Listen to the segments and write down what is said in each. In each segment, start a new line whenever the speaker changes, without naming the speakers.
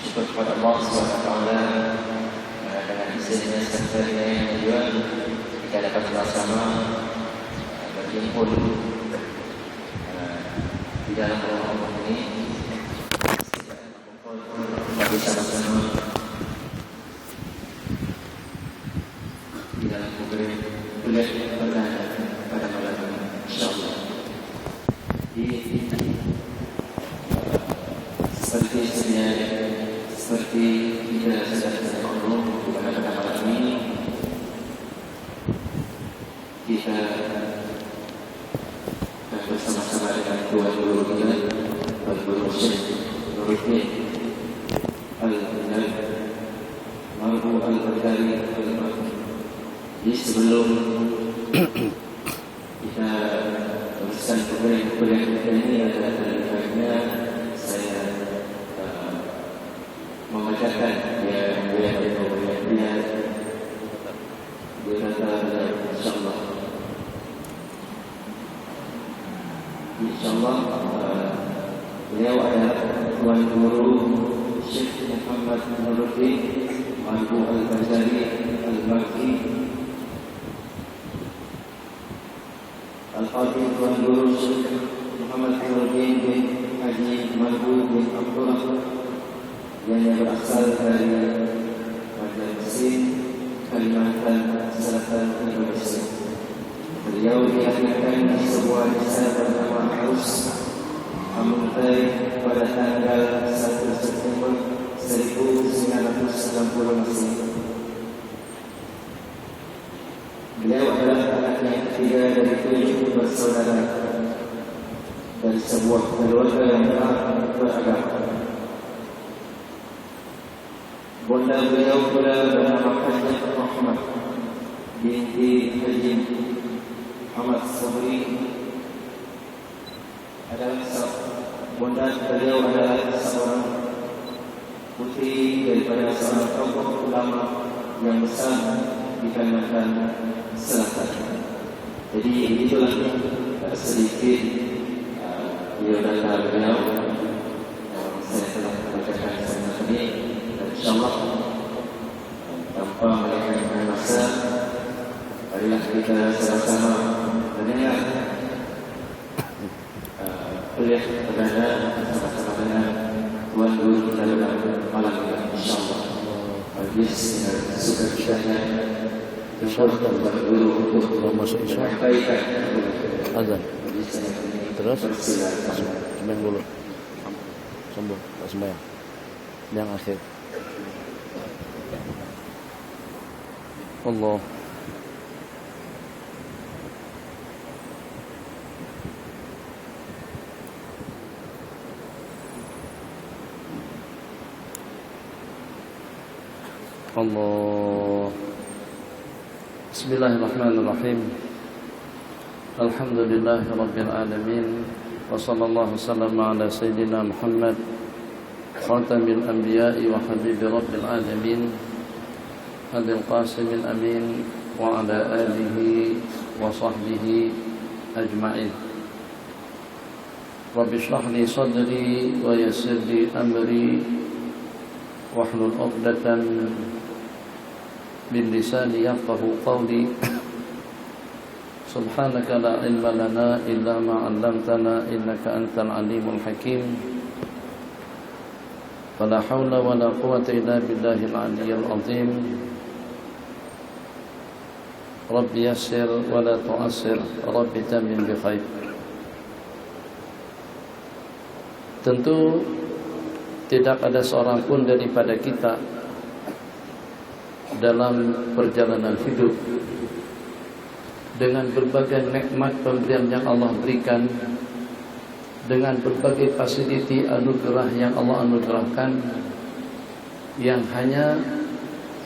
bersyukur kepada Allah SWT dengan izinnya serta yang juga kita dapat bersama berhimpun di dalam rumah ini bagi sama-sama di dalam kuliah pada malam ini, insyaallah. Seperti kita sedang ngobrol pada malam ini, kita bersama-sama dengan dua guru kita, Guru Syekh Nurudin Al-Marbu Al-Badari Al-Marbu. Jadi sebelum kita teruskan kuliah kita ini, adalah baiknya saya membacakan dia kata insyaallah beliau adalah Tuan Guru Syekh Muhammad Nurudin Marbu Al-Badari Al-Marbu. Al-Fatih Tuan Guru Syekh Muhammad Nurudin bin Haji Marbu bin Abdullah yang berasal dari Banjarmasin, Kalimantan Selatan, Indonesia. Beliau dilahirkan di sebuah desa bernama Aus Amuntai pada tanggal 1 September 1990 Masehi. Beliau adalah anak yang ketiga dari 7 bersaudara dari sebuah keluarga yang beragama. Bunda beliau pula bernama Hajjah Rahmat binti Haji Ahmad Sabri. Bunda beliau adalah seorang putri daripada seorang tokoh ulama yang besar di Kalimantan Selatan. Jadi itulah sedikit biodata beliau. Saya telah membacakan sama tadi. InsyaAllah tanpa melengahkan masa, marilah kita sama-sama mendengar kuliah perdana sama-sama dengan Tuan Guru kita dalam malam ini, insyaAllah. Majlis suka kitanya Tuan Guru untuk menyampaikan azan. Terus sembahyang dulu, sambung sembahyang yang akhir. Allah. Allah. Bismillahirrahmanirrahim. Alhamdulillahirabbil alamin. Wa sallallahu sallama ala sayyidina Muhammad khatamil anbiya'i wa habibi rabbil alamin. Abil Qasimil Amin wa ala alihi wa sahbihi ajma'in. Rabbi shrah li sadri wa yassir li amri wahlul 'uqdatan min lisani yafqahu qawli. Subhanaka la ilma lana illa ma 'allamtana innaka antal alimul hakim. Fala haula wala quwwata illa billahil 'aliyyil 'azim. Rabbi yassir wa la tu'assir, Rabbi tamim bi khair. Tentu tidak ada seorang pun daripada kita dalam perjalanan hidup dengan berbagai nikmat pemberian yang Allah berikan, dengan berbagai fasiliti anugerah yang Allah anugerahkan, yang hanya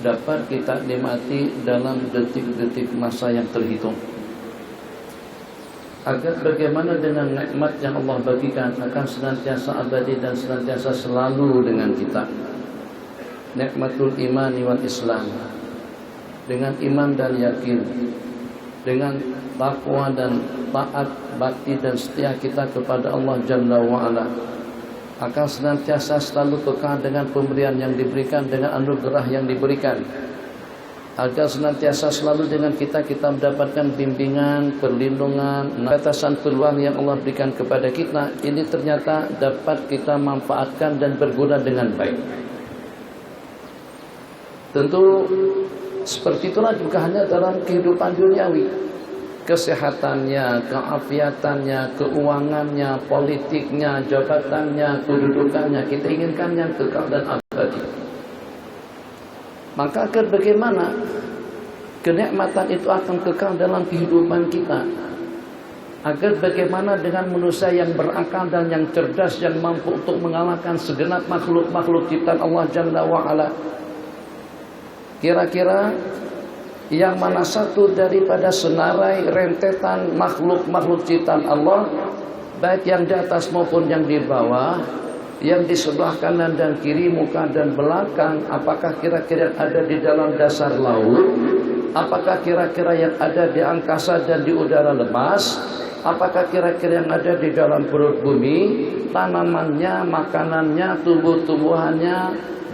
dapat kita nikmati dalam detik-detik masa yang terhitung. Agar bagaimana dengan nikmat yang Allah bagikan akan senantiasa abadi dan senantiasa selalu dengan kita. Nikmatul imani wal Islam, dengan iman dan yakin, dengan takwa dan taat, bakti dan setia kita kepada Allah Jalla wa'ala, akan senantiasa selalu kekal dengan pemberian yang diberikan, dengan anugerah yang diberikan, agar senantiasa selalu dengan kita mendapatkan bimbingan, perlindungan, batasan peluang yang Allah berikan kepada kita. Ini ternyata dapat kita manfaatkan dan berguna dengan baik. Tentu seperti itulah juga hanya dalam kehidupan duniawi. Kesehatannya, keafiatannya, keuangannya, politiknya, jabatannya, kedudukannya, kita inginkan yang kekal dan abadi. Maka bagaimana kenikmatan itu akan kekal dalam kehidupan kita? Agar bagaimana dengan manusia yang berakal dan yang cerdas, yang mampu untuk mengalahkan segenap makhluk-makhluk ciptaan Allah Jalla wa'ala? Kira-kira yang mana satu daripada senarai rentetan makhluk-makhluk ciptaan Allah, baik yang di atas maupun yang di bawah, yang di sebelah kanan dan kiri, muka dan belakang, apakah kira-kira yang ada di dalam dasar laut? Apakah kira-kira yang ada di angkasa dan di udara lemas? Apakah kira-kira yang ada di dalam perut bumi? Tanamannya, makanannya, tumbuh-tumbuhannya,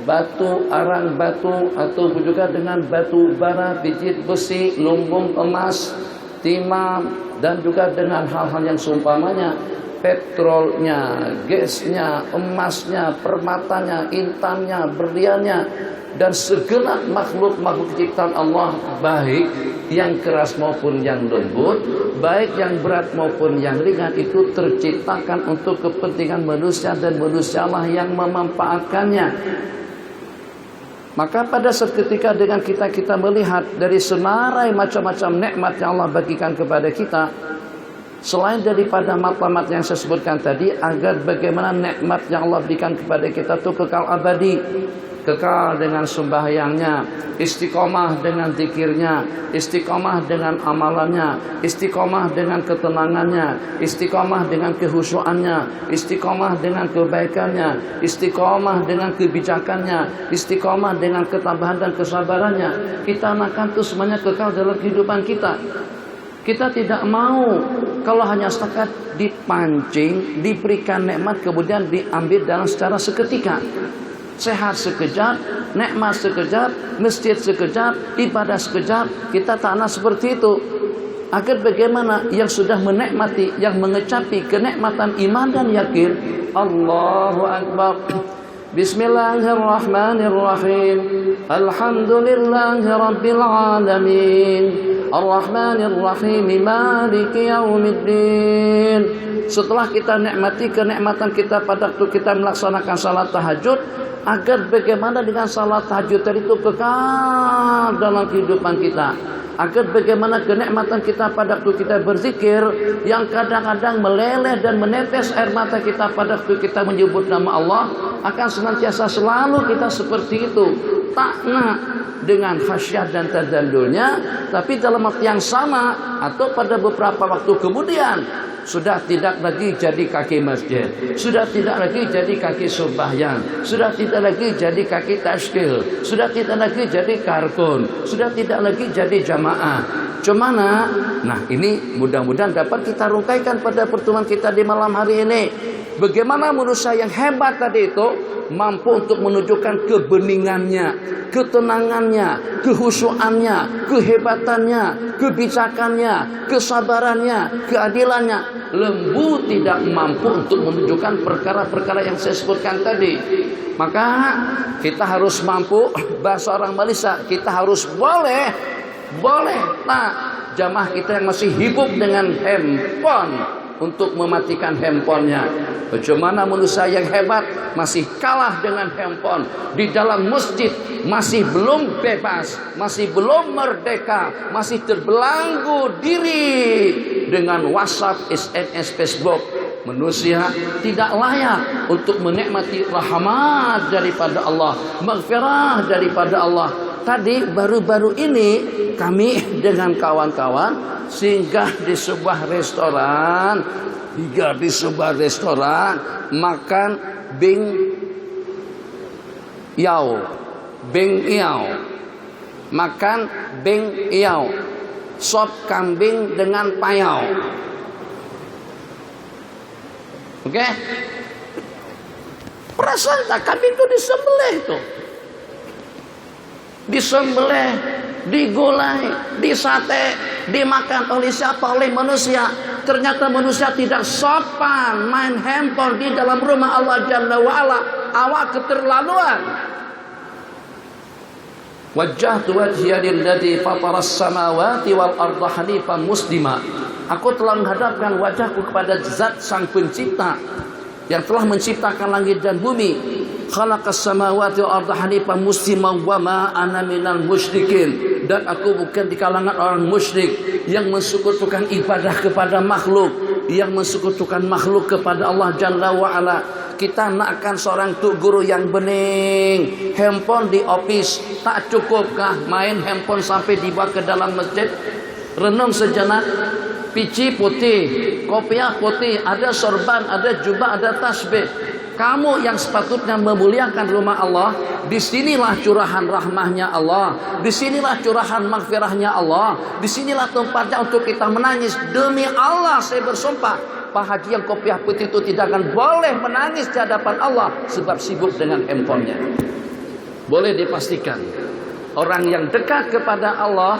batu, arang batu, atau juga dengan batu bara, biji besi, lumbung emas, timah, dan juga dengan hal-hal yang seumpamanya, petrolnya, gasnya, emasnya, permatanya, intannya, berliannya, dan segenap makhluk-makhluk ciptaan Allah, baik yang keras maupun yang lembut, baik yang berat maupun yang ringan, itu terciptakan untuk kepentingan manusia, dan manusialah yang memanfaatkannya. Maka pada seketika dengan kita melihat dari senarai macam-macam nikmat yang Allah bagikan kepada kita, selain daripada matlamat yang saya sebutkan tadi, agar bagaimana nikmat yang Allah berikan kepada kita itu kekal abadi, kekal dengan sembahyangnya, istiqomah dengan zikirnya, istiqomah dengan amalannya, istiqomah dengan ketenangannya, istiqomah dengan kehusuannya, istiqomah dengan kebaikannya, istiqomah dengan kebijakannya, istiqomah dengan ketabahan dan kesabarannya. Kita makan itu semuanya kekal dalam kehidupan kita. Kita tidak mau kalau hanya setakat dipancing, diberikan nikmat kemudian diambil dalam secara seketika. Sehat sekejap, nikmat sekejap, masjid sekejap, ibadah sekejap. Kita tak nak seperti itu. Agar bagaimana yang sudah menikmati, yang mengecapi kenikmatan iman dan yakin, Allahu Akbar, Bismillahirrahmanirrahim, Alhamdulillahi Rabbil Alamin, Ar-Rahmanirrahim, Maliki Yaumiddin. Setelah kita nikmati kenikmatan kita pada waktu kita melaksanakan salat tahajud, agar bagaimana dengan salat tahajud itu kekal dalam kehidupan kita. Agar bagaimana kenikmatan kita pada waktu kita berzikir, yang kadang-kadang meleleh dan menetes air mata kita pada waktu kita menyebut nama Allah, akan senantiasa selalu kita seperti itu. Takna dengan khasyat dan tadallulnya, tapi dalam waktu yang sama atau pada beberapa waktu kemudian sudah tidak lagi jadi kaki masjid, sudah tidak lagi jadi kaki sembahyang, sudah tidak lagi jadi kaki tashkil, sudah tidak lagi jadi karkun, sudah tidak lagi jadi jamaah. Cumana, nah ini mudah-mudahan dapat kita rungkaikan pada pertemuan kita di malam hari ini. Bagaimana manusia yang hebat tadi itu mampu untuk menunjukkan kebeningannya, ketenangannya, kehusuannya, kehebatannya, kebijakannya, kesabarannya, keadilannya. Lembu tidak mampu untuk menunjukkan perkara-perkara yang saya sebutkan tadi. Maka kita harus mampu, bahasa orang Malaysia, kita harus boleh tak jamaah kita yang masih hidup dengan handphone untuk mematikan handphonenya. Bagaimana manusia yang hebat masih kalah dengan handphone. Di dalam masjid masih belum bebas, masih belum merdeka, masih terbelenggu diri dengan WhatsApp, SMS, Facebook. Manusia tidak layak untuk menikmati rahmat daripada Allah, maghfirah daripada Allah. Tadi baru-baru ini kami dengan kawan-kawan singgah di sebuah restoran, makan bing yao, makan bing yao, sop kambing dengan payau. Oke? Perasaan tak, kami itu disembelih tuh. Disembelih, digulai, disate, dimakan oleh siapa? Oleh manusia. Ternyata manusia tidak sopan main handphone di dalam rumah Allah Jalla wa'ala. Awak keterlaluan. Wajjahtu wajhiya lilladzi fataras samawati wal arda hanifan muslima. Aku telah menghadapkan wajahku kepada Zat Sang Pencipta yang telah menciptakan langit dan bumi. Khalaqas samawati wal arda hanifan muslima wa ma ana minal musyrikin. Dan aku bukan di kalangan orang musyrik yang mensekutukan ibadah kepada makhluk, yang mensekutukan makhluk kepada Allah Jalla wa'ala. Kita nakkan seorang tuk guru yang bening. Handphone di office tak cukupkah main handphone sampai dibawa ke dalam masjid? Renung sejenak. Pici putih, kopiah putih, ada sorban, ada jubah, ada tasbih. Kamu yang sepatutnya memuliakan rumah Allah, disinilah curahan rahmahnya Allah, disinilah curahan maghfirahnya Allah, disinilah tempatnya untuk kita menangis. Demi Allah saya bersumpah, Pak Haji yang kopiah putih itu tidak akan boleh menangis di hadapan Allah sebab sibuk dengan handphonenya. Boleh dipastikan orang yang dekat kepada Allah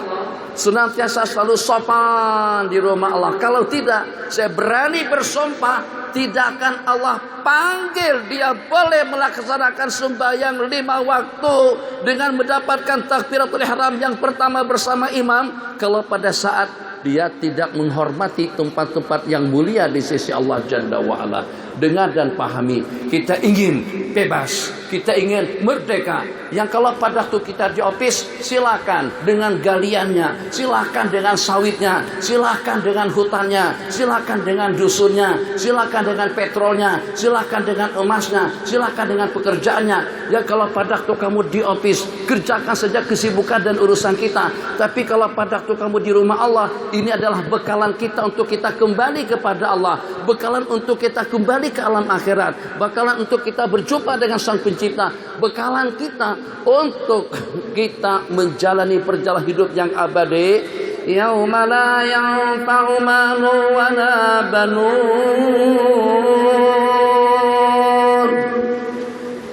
senantiasa selalu sopan di rumah Allah. Kalau tidak, saya berani bersumpah, tidak akan Allah panggil dia boleh melaksanakan sembahyang 5 waktu dengan mendapatkan takbiratul ihram yang pertama bersama imam, kalau pada saat dia tidak menghormati tempat-tempat yang mulia di sisi Allah Jalla wa'ala. Dengar dan pahami, kita ingin bebas, kita ingin merdeka. Yang kalau pada waktu kita di office, silakan dengan galiannya, silakan dengan sawitnya, silakan dengan hutannya, silakan dengan dusunnya, silakan dengan petrolnya, silakan dengan emasnya, silakan dengan pekerjaannya. Ya kalau pada waktu kamu di office, kerjakan saja kesibukan dan urusan kita. Tapi kalau pada waktu kamu di rumah Allah, ini adalah bekalan kita untuk kita kembali kepada Allah, bekalan untuk kita kembali ke alam akhirat, bekalan untuk kita berjumpa dengan Sang Pencipta, bekalan kita untuk kita menjalani perjalanan hidup yang abadi. Yauma la yanfa'u malun wa la banun.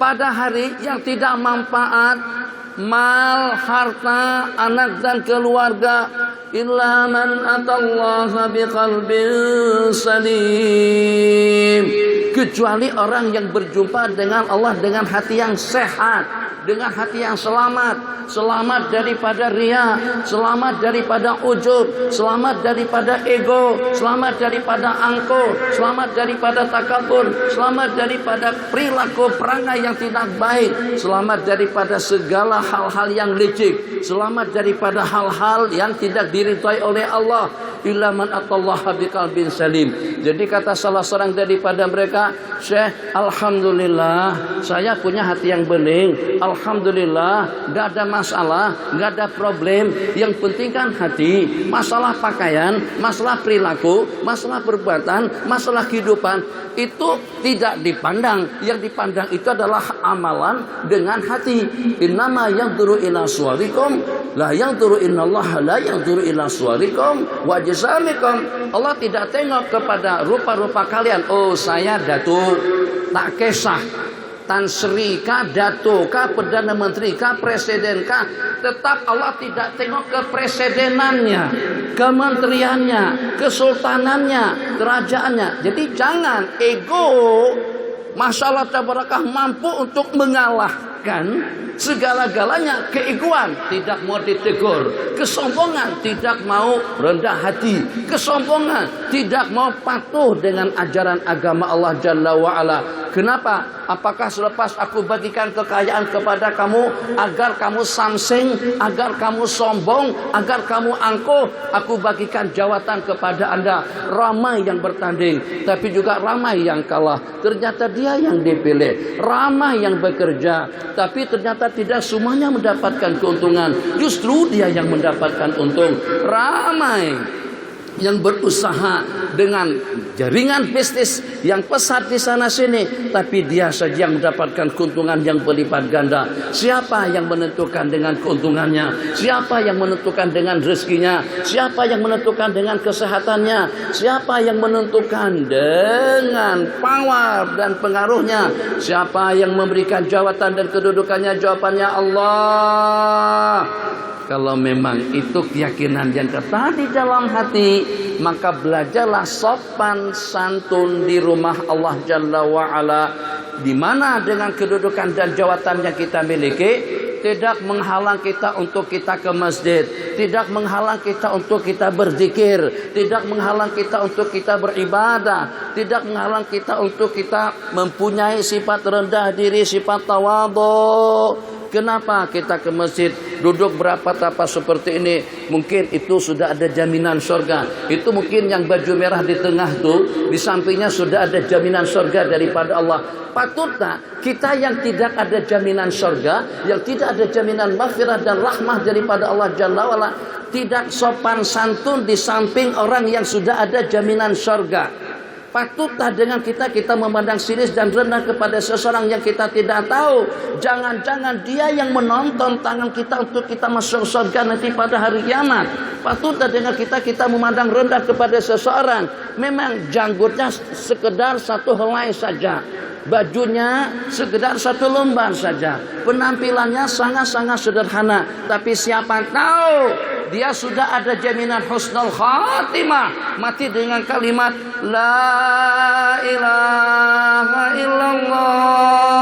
Pada hari yang tidak manfaat mal, harta, anak dan keluarga, illa man atallaha biqalbin salim, kecuali orang yang berjumpa dengan Allah dengan hati yang sehat, dengan hati yang selamat, selamat daripada riya, selamat daripada ujub, selamat daripada ego, selamat daripada angkuh, selamat daripada takabur, selamat daripada perilaku perangai yang tidak baik, selamat daripada segala hal-hal yang licik, selamat daripada hal-hal yang tidak diridhai oleh Allah. Illa man atallaha biqalbin salim. Jadi kata salah seorang daripada mereka, Syekh, alhamdulillah saya punya hati yang bening, alhamdulillah gak ada masalah, gak ada problem. Yang penting kan hati. Masalah pakaian, masalah perilaku, masalah perbuatan, masalah kehidupan itu tidak dipandang. Yang dipandang itu adalah amalan dengan hati. Innama yanzuru ila suwarikum la yanzuru innallaha la yanzuru ila suwarikum wa jazamikum. Allah tidak tengok kepada rupa-rupa kalian. Oh, saya datuk, tak kesah, Tan Sri kah, datuk kah, Perdana Menteri kah, Presiden kah, tetap Allah tidak tengok ke presidenannya, kementeriannya, kesultanannya, kerajaannya. Jadi jangan ego, masalah tabarakah mampu untuk mengalahkan segala-galanya. Keegoan tidak mau ditegur, kesombongan tidak mau rendah hati, kesombongan tidak mau patuh dengan ajaran agama Allah Jalla wa'ala. Kenapa? Apakah selepas aku bagikan kekayaan kepada kamu agar kamu samsing, agar kamu sombong, agar kamu angkuh? Aku bagikan jawatan kepada Anda. Ramai yang bertanding, tapi juga ramai yang kalah. Ternyata dia yang dipilih. Ramai yang bekerja, tapi ternyata tidak semuanya mendapatkan keuntungan. Justru dia yang mendapatkan untung. Ramai yang berusaha dengan jaringan bisnis yang pesat di sana sini, tapi dia saja yang mendapatkan keuntungan yang berlipat ganda. Siapa yang menentukan dengan keuntungannya? Siapa yang menentukan dengan rezekinya? Siapa yang menentukan dengan kesehatannya? Siapa yang menentukan dengan power dan pengaruhnya? Siapa yang memberikan jawatan dan kedudukannya? Jawabannya Allah. Kalau memang itu keyakinan yang tetap di dalam hati, maka belajarlah sopan santun di rumah Allah Jalla wa'ala, di mana dengan kedudukan dan jawatan yang kita miliki tidak menghalang kita untuk kita ke masjid, tidak menghalang kita untuk kita berzikir, tidak menghalang kita untuk kita beribadah, tidak menghalang kita untuk kita mempunyai sifat rendah diri, sifat tawadhu. Kenapa kita ke masjid duduk berapa tapas seperti ini? Mungkin itu sudah ada jaminan surga. Itu mungkin yang baju merah di tengah tuh, di sampingnya sudah ada jaminan surga daripada Allah. Patutlah kita yang tidak ada jaminan surga, yang tidak ada jaminan maghfirah dan rahmah daripada Allah Jalla wa'ala, tidak sopan santun di samping orang yang sudah ada jaminan surga. Patutlah dengan kita memandang sinis dan rendah kepada seseorang yang kita tidak tahu. Jangan-jangan dia yang menonton tangan kita untuk kita masuk surga nanti pada hari kiamat. Patutlah dengan kita memandang rendah kepada seseorang. Memang janggutnya sekedar satu helai saja, bajunya sekedar satu lembar saja, penampilannya sangat-sangat sederhana, tapi siapa tahu dia sudah ada jaminan husnul khatimah, mati dengan kalimat la ilaha illallah.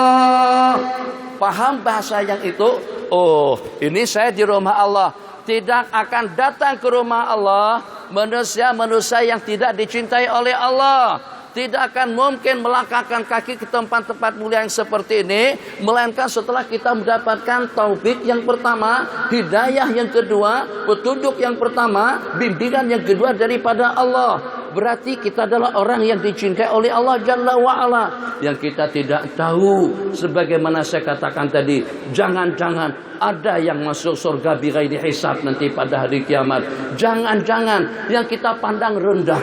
Paham bahasa yang itu? Oh, ini saya di rumah Allah. Tidak akan datang ke rumah Allah manusia-manusia yang tidak dicintai oleh Allah. Tidak akan mungkin melangkahkan kaki ke tempat-tempat mulia yang seperti ini, melainkan setelah kita mendapatkan taufik yang pertama, hidayah yang kedua, petunjuk yang pertama, bimbingan yang kedua daripada Allah. Berarti kita adalah orang yang dicintai oleh Allah Jalla wa'ala. Yang kita tidak tahu, sebagaimana saya katakan tadi, jangan-jangan ada yang masuk surga bighairi hisab nanti pada hari kiamat. Jangan-jangan yang kita pandang rendah,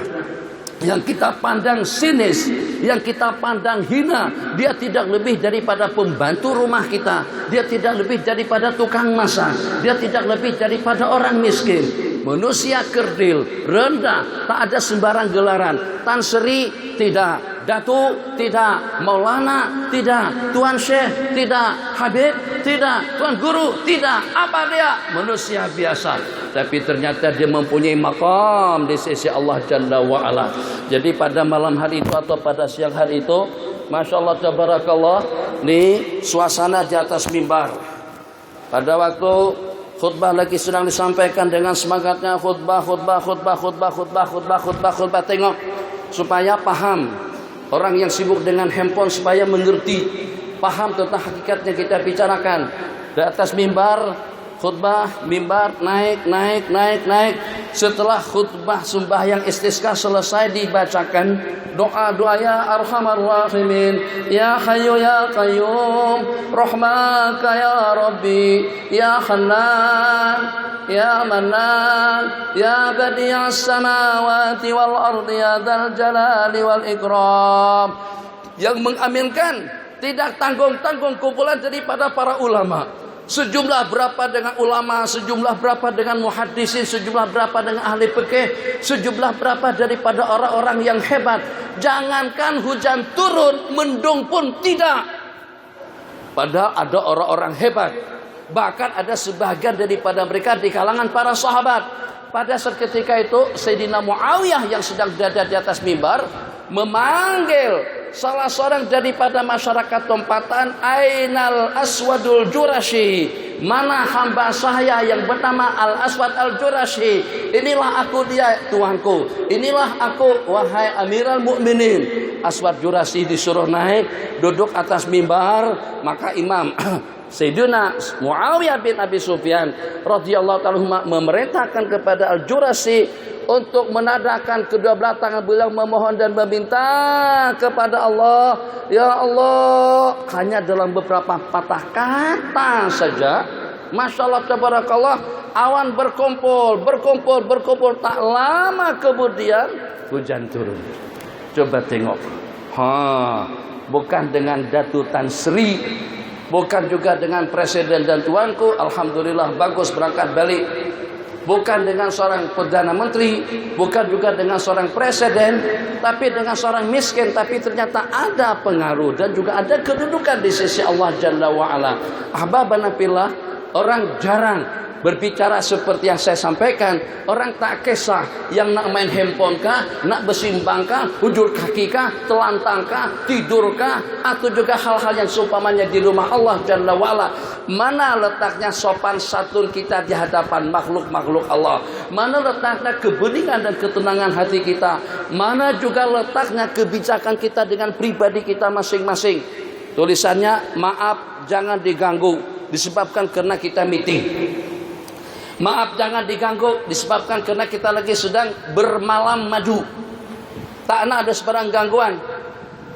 yang kita pandang sinis, yang kita pandang hina, dia tidak lebih daripada pembantu rumah kita, dia tidak lebih daripada tukang masak, dia tidak lebih daripada orang miskin. Manusia kerdil, rendah, tak ada sembarang gelaran. Tan Sri tidak, Datu tidak, Maulana tidak, Tuan Syekh tidak, Habib tidak, Tuan Guru tidak. Apa dia? Manusia biasa. Tapi ternyata dia mempunyai maqam di sisi Allah Jalla wa'ala. Jadi pada malam hari itu atau pada siang hari itu, Masya Allah tabarakallah, nih suasana di atas mimbar. Pada waktu khutbah lagi sedang disampaikan dengan semangatnya, khutbah. Tengok supaya paham. Orang yang sibuk dengan handphone supaya mengerti, paham tentang hakikatnya kita bicarakan. Di atas mimbar, khutbah, mimbar, naik. Setelah khutbah sembahyang istisqa selesai, dibacakan doa-doa ya arhamar rahimin, ya hayyu ya qayyum, rahmaka ya rabbi, ya hannan, ya mannan, ya badi'as samawati wal ardi, ya dzal jalali wal ikram. Yang mengaminkan tidak tanggung-tanggung kumpulan daripada para ulama. Sejumlah berapa dengan ulama, sejumlah berapa dengan muhaddisin, sejumlah berapa dengan ahli fikih, sejumlah berapa daripada orang-orang yang hebat. Jangankan hujan turun, mendung pun tidak. Padahal ada orang-orang hebat. Bahkan ada sebagian daripada mereka di kalangan para sahabat. Pada saat ketika itu Sayyidina Muawiyah yang sedang berada di atas mimbar memanggil salah seorang daripada masyarakat tempatan, Ainal Aswadul Jurashi, mana hamba saya yang bernama Al Aswad Al Jurashi? Inilah aku dia, tuanku. Inilah aku, wahai Amirul Mukminin. Aswad Jurashi disuruh naik, duduk atas mimbar. Maka Imam Sayyidina Muawiyah bin Abi Sufyan radhiyallahu ta'ala memerintahkan kepada Al Jurashi untuk menadahkan kedua belah tangan beliau, memohon dan meminta kepada Allah, ya Allah, hanya dalam beberapa patah kata saja, Masya Allah tabarakallah, awan berkumpul. Tak lama kemudian hujan turun. Coba tengok. Bukan dengan Datuk Tan Sri, bukan juga dengan presiden dan tuanku, alhamdulillah bagus berangkat balik. Bukan dengan seorang perdana menteri, bukan juga dengan seorang presiden, tapi dengan seorang miskin, tapi ternyata ada pengaruh dan juga ada kedudukan di sisi Allah Jalla wa'ala. Ahbabana fillah, orang jarang berbicara seperti yang saya sampaikan. Orang tak kisah yang nak main handphone kah, nak bersimbang kah, hujur kaki kah, telantang kah, tidur kah, atau juga hal-hal yang seumpamanya di rumah Allah Jalla wa'ala. Mana letaknya sopan santun kita di hadapan makhluk-makhluk Allah? Mana letaknya kebeningan dan ketenangan hati kita? Mana juga letaknya kebijakan kita dengan pribadi kita masing-masing? Tulisannya, maaf jangan diganggu, disebabkan karena kita meeting. Maaf jangan diganggu, disebabkan karena kita lagi sedang bermalam madu. Tak nak ada sebarang gangguan.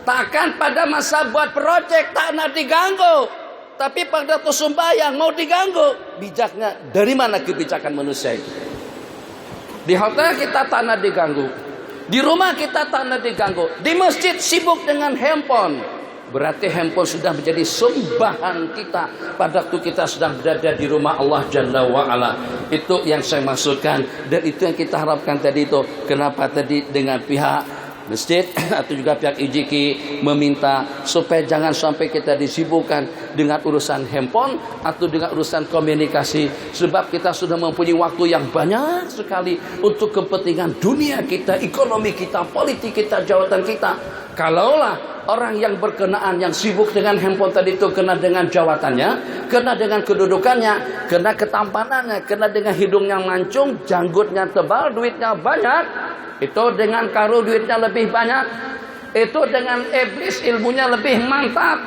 Takkan pada masa buat projek tak nak diganggu, tapi pada waktu sembahyang mau diganggu. Bijaknya dari mana kebijakan manusia itu? Di hotel kita tak nak diganggu, di rumah kita tak nak diganggu, di masjid sibuk dengan handphone. Berarti handphone sudah menjadi sembahan kita pada waktu kita sedang berada di rumah Allah Jalla wa'ala. Itu yang saya maksudkan, dan itu yang kita harapkan tadi itu. Kenapa tadi dengan pihak masjid atau juga pihak IJK meminta supaya jangan sampai kita disibukkan dengan urusan handphone atau dengan urusan komunikasi, sebab kita sudah mempunyai waktu yang banyak sekali untuk kepentingan dunia kita, ekonomi kita, politik kita, jawatan kita. Kalaulah orang yang berkenaan, yang sibuk dengan handphone tadi itu kena dengan jawatannya, kena dengan kedudukannya, kena ketampanannya, kena dengan hidungnya mancung, janggutnya tebal, duitnya banyak, itu dengan karo duitnya lebih banyak, itu dengan iblis ilmunya lebih mantap.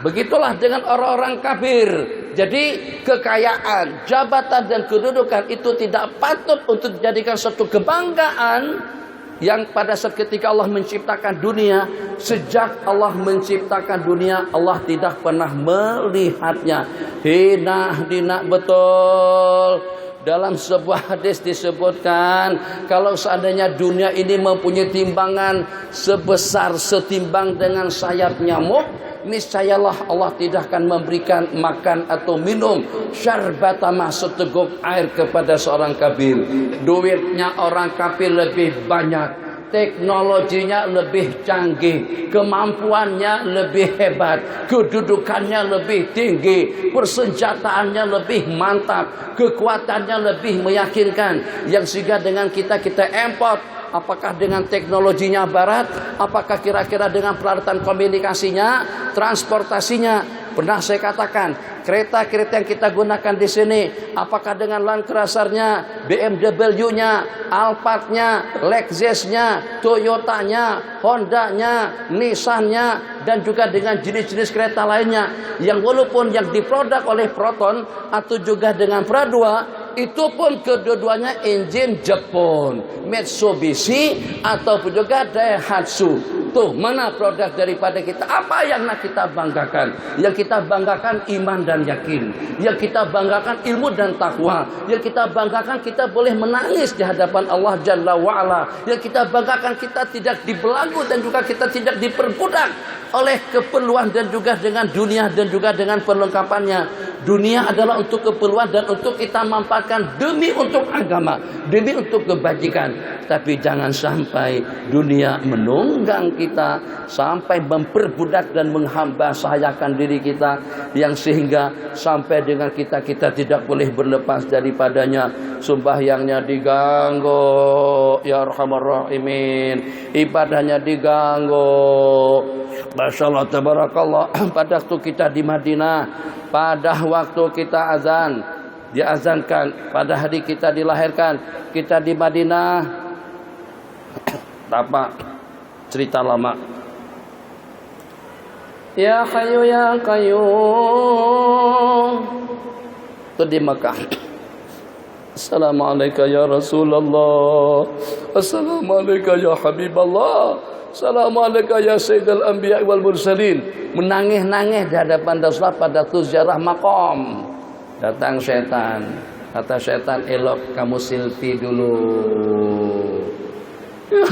Begitulah dengan orang-orang kafir. Jadi kekayaan, jabatan dan kedudukan itu tidak patut untuk dijadikan suatu kebanggaan. Yang pada saat ketika Allah menciptakan dunia, sejak Allah menciptakan dunia, Allah tidak pernah melihatnya. Hina betul. Dalam sebuah hadis disebutkan, kalau seandainya dunia ini mempunyai timbangan sebesar setimbang dengan sayap nyamuk, niscayalah Allah tidak akan memberikan makan atau minum syarbata maksud teguk air kepada seorang kafir. Duitnya orang kafir lebih banyak, teknologinya lebih canggih, kemampuannya lebih hebat, kedudukannya lebih tinggi, persenjataannya lebih mantap, kekuatannya lebih meyakinkan, yang sehingga dengan kita import. Apakah dengan teknologinya barat? Apakah kira-kira dengan peralatan komunikasinya, transportasinya? Pernah saya katakan, kereta-kereta yang kita gunakan di sini, apakah dengan Land Cruiser-nya, BMW-nya, Alphard-nya, Lexus-nya, Toyota-nya, Honda-nya, Nissan-nya, dan juga dengan jenis-jenis kereta lainnya, yang walaupun yang diproduk oleh Proton atau juga dengan Pradua, itu pun kedua-duanya engine Jepun, Mitsubishi ataupun juga Daihatsu. Tuh, mana produk daripada kita? Apa yang nak kita banggakan? Yang kita banggakan iman dan yakin. Yang kita banggakan ilmu dan takwa. Yang kita banggakan kita boleh menangis di hadapan Allah Jalla wa'ala. Yang kita banggakan kita tidak dibelenggu dan juga kita tidak diperbudak oleh keperluan dan juga dengan dunia dan juga dengan perlengkapannya. Dunia adalah untuk keperluan dan untuk kita manfaatkan demi untuk agama, demi untuk kebajikan. Tapi jangan sampai dunia menunggang kita, sampai memperbudak dan menghamba sahayakan diri kita, yang sehingga sampai dengan kita tidak boleh berlepas daripadanya. Sembahyangnya diganggu, ya Arhamar Rahimin, ibadahnya diganggu. Masya Allah, tabarakallah. Pada waktu kita di Madinah, pada waktu kita azan, diazankan, pada hari kita dilahirkan, kita di Madinah, apa cerita lama. Ya Hayyu ya Qayyum, itu di Mekah. Assalamualaikum ya Rasulullah, Assalamualaikum ya Habiballah, Assalamualaikum ya Sayyidul Anbiya wal Mursalin. Menangis-nangis di hadapan Rasulullah pada tu ziarah maqam. Datang setan. Kata setan, elok kamu selfie dulu. Ya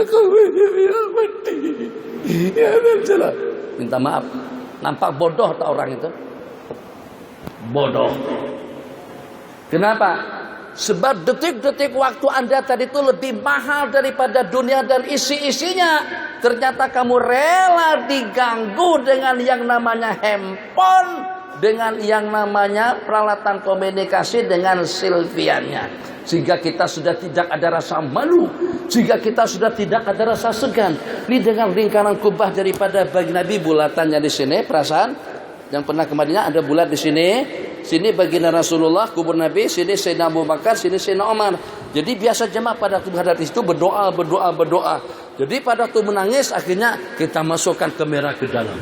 kamu ya mati. Ya salah. Minta maaf. Nampak bodoh tak orang itu? Bodoh. Kenapa? Sebab detik-detik waktu Anda tadi itu lebih mahal daripada dunia dan isi-isinya. Ternyata kamu rela diganggu dengan yang namanya handphone, dengan yang namanya peralatan komunikasi, dengan selfie-nya. Sehingga kita sudah tidak ada rasa malu, sehingga kita sudah tidak ada rasa segan. Ini dengan lingkaran kubah daripada bagi Nabi, bulatannya di sini, perasaan yang pernah ke Madinah ada bulat di sini. Sini baginda Rasulullah, kubur Nabi, sini Sayyidina Abu Bakar, sini Sayyidina Umar. Jadi biasa jemaah pada waktu menghadap itu berdoa. Jadi pada waktu menangis akhirnya kita masukkan kamera ke dalam.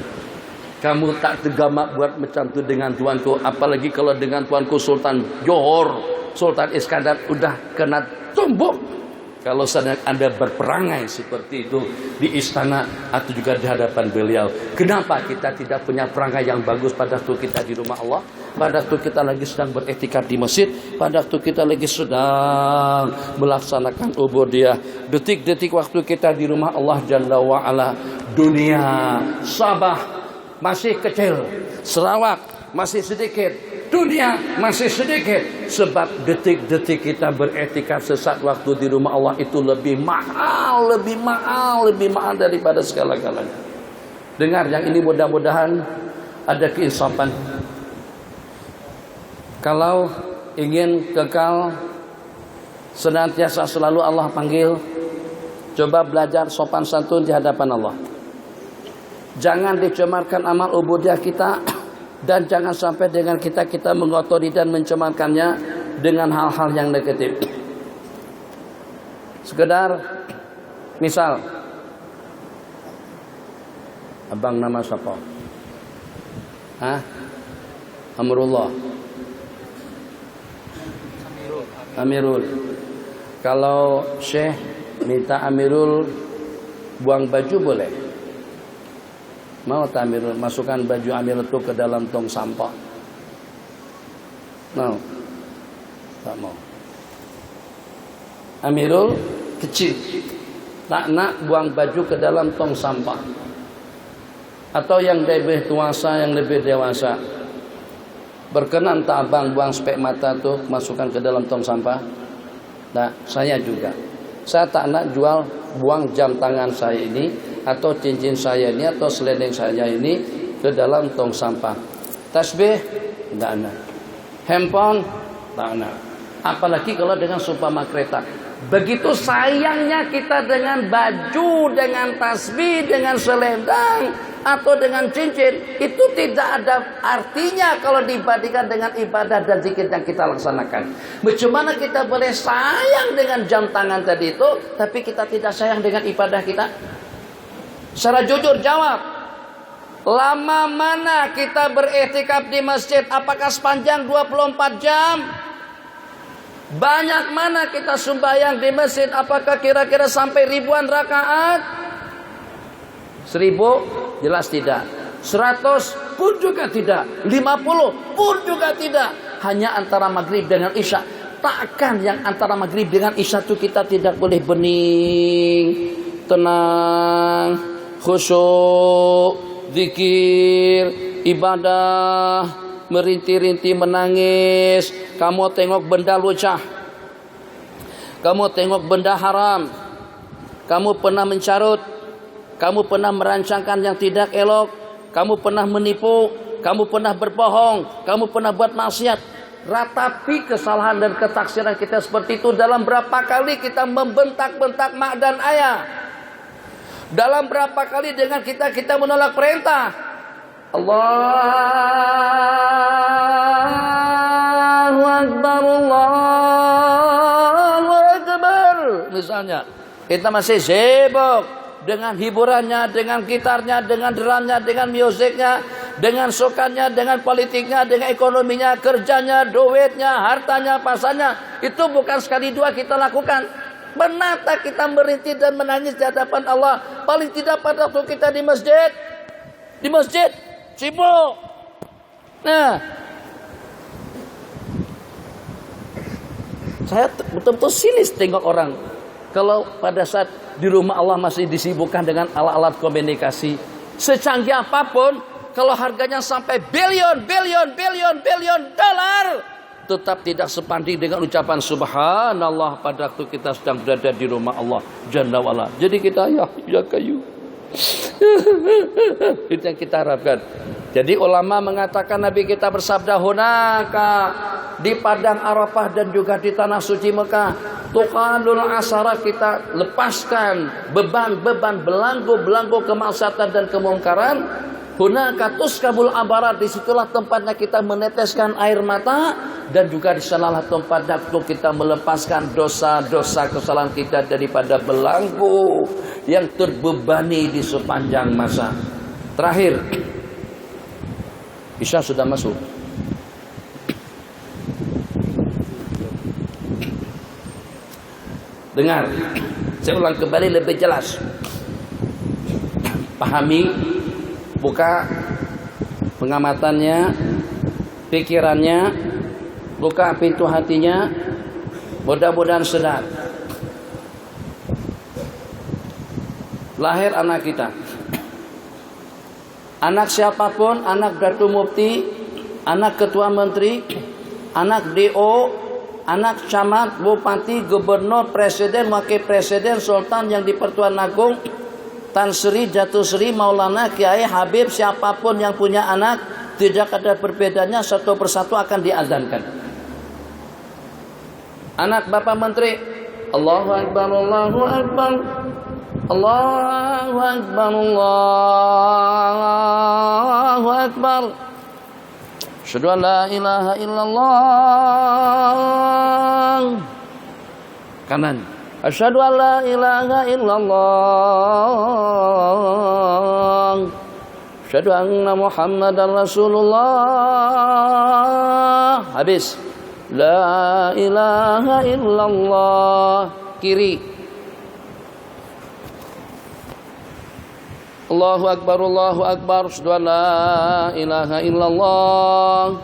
Kamu tak tergamak buat macam tu dengan tuanku, apalagi kalau dengan tuanku Sultan Johor, Sultan Iskandar udah kena tumbuk. Kalau sedang Anda berperangai seperti itu di istana atau juga di hadapan beliau. Kenapa kita tidak punya perangai yang bagus pada waktu kita di rumah Allah? Pada waktu kita lagi sedang beriktikaf di masjid, pada waktu kita lagi sedang melaksanakan ubudiyah, detik-detik waktu kita di rumah Allah Jalla wa'ala. Dunia Sabah masih kecil, Sarawak masih sedikit, dunia masih sedikit. Sebab detik-detik kita beretikaf sesat waktu di rumah Allah itu lebih mahal daripada segala-galanya. Dengar yang ini, mudah-mudahan ada keinsafan. Kalau ingin kekal senantiasa selalu Allah panggil, coba belajar sopan santun di hadapan Allah. Jangan dicemarkan amal ubudiyah kita, dan jangan sampai dengan kita mengotori dan mencemarkannya dengan hal-hal yang negatif. Sekedar misal, abang nama siapa? Amrullah. Amirul. Kalau Syekh minta Amirul buang baju boleh? Mau tak Amirul masukkan baju Amirul itu ke dalam tong sampah? Mau? Tak mau. Amirul kecil, tak nak buang baju ke dalam tong sampah. Atau yang lebih dewasa, berkenan tak abang buang spek mata tuh masukkan ke dalam tong sampah? Nah, saya juga. Saya tak nak jual buang jam tangan saya ini atau cincin saya ini atau selendang saya ini ke dalam tong sampah. Tasbih tidak nak. Handphone tak nak. Apalagi kalau dengan seumpama kereta. Begitu sayangnya kita dengan baju, dengan tasbih, dengan selendang atau dengan cincin, itu tidak ada artinya kalau dibandingkan dengan ibadah dan zikir yang kita laksanakan. Bagaimana kita boleh sayang dengan jam tangan tadi itu, tapi kita tidak sayang dengan ibadah kita? Secara jujur jawab. Lama mana kita beriktikaf di masjid? Apakah sepanjang 24 jam? Banyak mana kita sembahyang di masjid? Apakah kira-kira sampai ribuan rakaat? 1000? Jelas tidak. 100 pun juga tidak. 50 pun juga tidak. Hanya antara maghrib dengan isya. Takkan yang antara maghrib dengan isya itu kita tidak boleh bening, tenang, khusyuk, zikir, ibadah, merintih-rintih, menangis. Kamu tengok benda lucah, kamu tengok benda haram, kamu pernah mencarut, kamu pernah merancangkan yang tidak elok, kamu pernah menipu, kamu pernah berbohong, kamu pernah buat maksiat. Ratapi kesalahan dan ketaksiran kita seperti itu. Dalam berapa kali kita membentak-bentak mak dan ayah? Dalam berapa kali dengan kita menolak perintah? Allahu Akbar, Allahu Akbar. Misalnya, kita masih sibuk dengan hiburannya, dengan gitarnya, dengan drumnya, dengan musiknya, dengan sokannya, dengan politiknya, dengan ekonominya, kerjanya, duitnya, hartanya, pasannya. Itu bukan sekali dua kita lakukan. Benata kita merintih dan menangis di hadapan Allah. Paling tidak pada waktu kita di masjid. di masjid, sibuk. Nah, saya betul-betul sinis tengok orang kalau pada saat di rumah Allah masih disibukkan dengan alat-alat komunikasi secanggih apapun, kalau harganya sampai billion dolar, tetap tidak sebanding dengan ucapan subhanallah pada waktu kita sedang berada di rumah Allah Jalla wa'ala. Jadi kita ya kayu. Itu yang kita harapkan. Jadi ulama mengatakan Nabi kita bersabda hunaka di padang Arafah dan juga di tanah suci Mekah, tuqalul asara, kita lepaskan beban-beban belanggu-belanggu kemaksiatan dan kemungkaran. Hunaka tuskabul abarat, disitulah tempatnya kita meneteskan air mata, dan juga di sanalah tempatnya kita melepaskan dosa-dosa kesalahan kita daripada belanggu yang terbebani di sepanjang masa. Terakhir, Isya sudah masuk. Dengar, saya ulang kembali lebih jelas. Pahami, buka pengamatannya, pikirannya, buka pintu hatinya. Mudah-mudahan sedar. Lahir anak kita. Anak siapapun, anak Datu Mufti, anak Ketua Menteri, anak DO, anak camat, bupati, gubernur, presiden, wakil presiden, sultan yang di Pertuan Agung, Tan Sri, Jatuh Sri, Maulana, Kiai, Habib, siapapun yang punya anak, tidak ada perbedaannya, satu persatu akan diazankan. Anak Bapak Menteri, Allahu Akbar, Allahu Akbar, Allahu Akbar, Allahu Akbar. Asyhadu an la ilaha illallah. Kanan. Asyhadu an la ilaha illallah. Asyhadu anna Muhammadar Rasulullah. Habis. La ilaha illallah. Kiri. Allahu Akbar, Allahu Akbar, asyhadu an la ilaha illallah,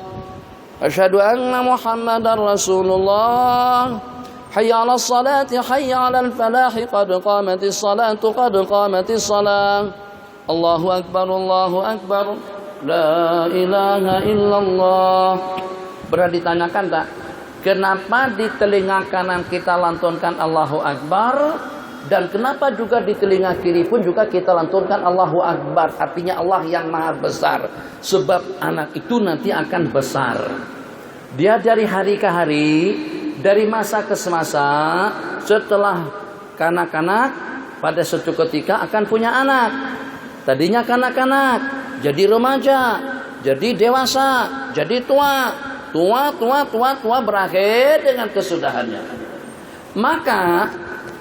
asyhadu anna Muhammadar Rasulullah, hayya 'alas salati, hayya 'alal falah, qad qamatis salatu, qad qamatis salah. Allahu Akbar, Allahu Akbar, la ilaha illallah. Pernah ditanyakan tak, kenapa di telinga kanan kita lantunkan Allahu Akbar, dan kenapa juga di telinga kiri pun juga kita lantunkan Allahu Akbar? Artinya Allah yang maha besar. Sebab anak itu nanti akan besar. Dia dari hari ke hari, dari masa ke semasa, setelah kanak-kanak, pada suatu ketika akan punya anak. Tadinya kanak-kanak, jadi remaja, jadi dewasa, jadi tua. Tua berakhir dengan kesudahannya. Maka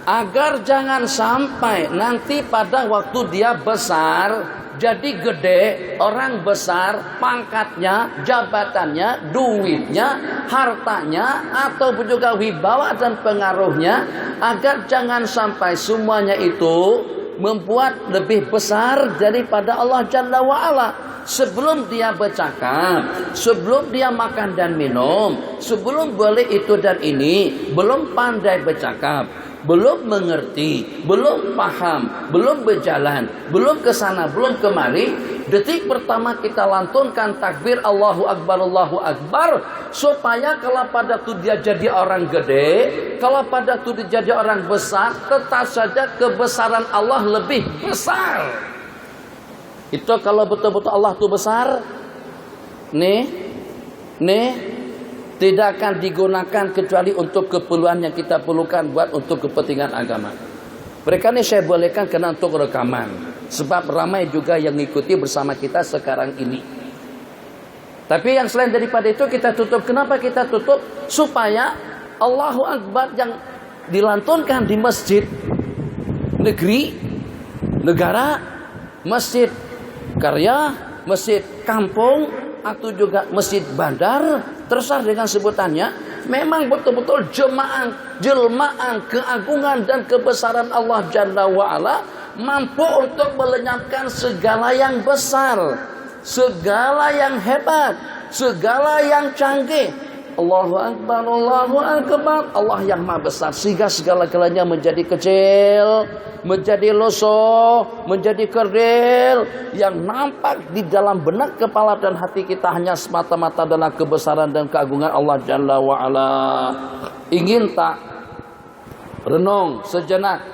agar jangan sampai nanti pada waktu dia besar, jadi gede, orang besar, pangkatnya, jabatannya, duitnya, hartanya, atau juga wibawa dan pengaruhnya, agar jangan sampai semuanya itu membuat lebih besar daripada Allah Jalla wa'ala. Sebelum dia bercakap, sebelum dia makan dan minum, sebelum boleh itu dan ini, belum pandai bercakap, belum mengerti, belum paham, belum berjalan, belum ke sana, belum kemari, detik pertama kita lantunkan takbir Allahu Akbar, Allahu Akbar, supaya kalau pada itu dia jadi orang gede, kalau pada itu dia jadi orang besar, tetap saja kebesaran Allah lebih besar. Itu kalau betul-betul Allah itu besar, nih, tidak akan digunakan kecuali untuk keperluan yang kita perlukan buat untuk kepentingan agama. Mereka ini saya bolehkan karena untuk rekaman. Sebab ramai juga yang mengikuti bersama kita sekarang ini. Tapi yang selain daripada itu kita tutup. Kenapa kita tutup? Supaya Allahu Akbar yang dilantunkan di masjid, negeri, negara, masjid karya, masjid kampung, atau juga masjid bandar, terserah dengan sebutannya, memang betul-betul jelmaan keagungan dan kebesaran Allah Jalla wa'ala, mampu untuk melenyapkan segala yang besar, segala yang hebat, segala yang canggih. Allahu Akbar, Allahu Akbar. Allah yang maha besar sehingga segala-galanya menjadi kecil, menjadi loso, menjadi kerdil. Yang nampak di dalam benak, kepala dan hati kita hanya semata-mata adalah kebesaran dan keagungan Allah Jalla wa'ala. Ingin tak renung sejenak,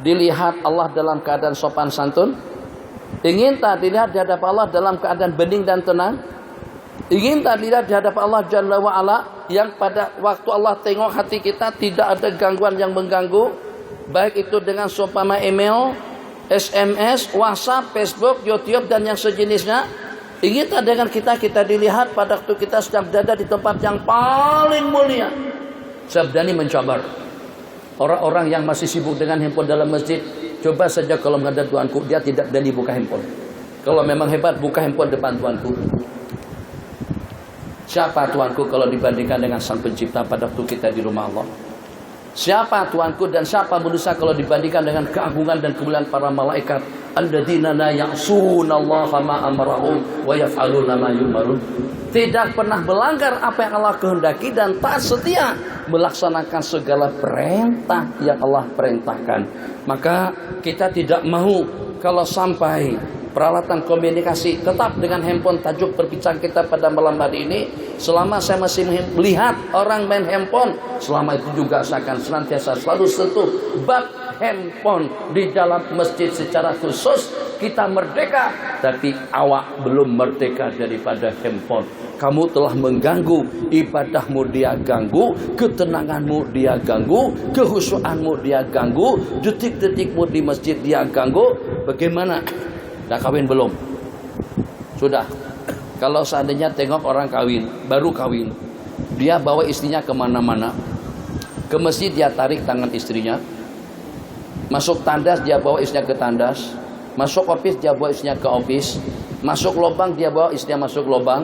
dilihat Allah dalam keadaan sopan santun? Ingin tak dilihat di hadapan Allah dalam keadaan bening dan tenang? Ingin tak dilihat di hadapan Allah Jalla wa'ala, yang pada waktu Allah tengok hati kita tidak ada gangguan yang mengganggu, baik itu dengan seumpama email, SMS, WhatsApp, Facebook, YouTube dan yang sejenisnya. Ingin tak dengan kita dilihat pada waktu kita sedang berada di tempat yang paling mulia. Saya berani mencabar orang-orang yang masih sibuk dengan handphone dalam masjid. Coba saja kalau menghadap Tuanku, dia tidak berani buka handphone. Kalau memang hebat, buka handphone depan Tuanku. Siapa Tuanku kalau dibandingkan dengan Sang Pencipta pada waktu kita di rumah Allah? Siapa Tuanku dan siapa manusia kalau dibandingkan dengan keagungan dan kemuliaan para malaikat? Alladzina la ya'sunallaha ma amarahum wa yaf'aluna ma yu'marun. Tidak pernah melanggar apa yang Allah kehendaki dan taat setia melaksanakan segala perintah yang Allah perintahkan. Maka kita tidak mau kalau sampai peralatan komunikasi tetap dengan handphone. Tajuk perbincangan kita pada malam hari ini, selama saya masih melihat orang main handphone, selama itu juga saya akan senantiasa selalu sentuh bab handphone di dalam masjid secara khusus. Kita merdeka, tapi awak belum merdeka daripada handphone. Kamu telah mengganggu ibadahmu, dia ganggu ketenanganmu, dia ganggu kehusuanmu, dia ganggu detik-detikmu di masjid, dia ganggu. Bagaimana? Dah kawin belum? Sudah. Kalau seandainya tengok orang kawin, baru kawin, dia bawa istrinya kemana-mana. Ke masjid dia tarik tangan istrinya, masuk tandas dia bawa istrinya ke tandas, masuk office dia bawa istrinya ke office, masuk lubang dia bawa istrinya masuk lubang,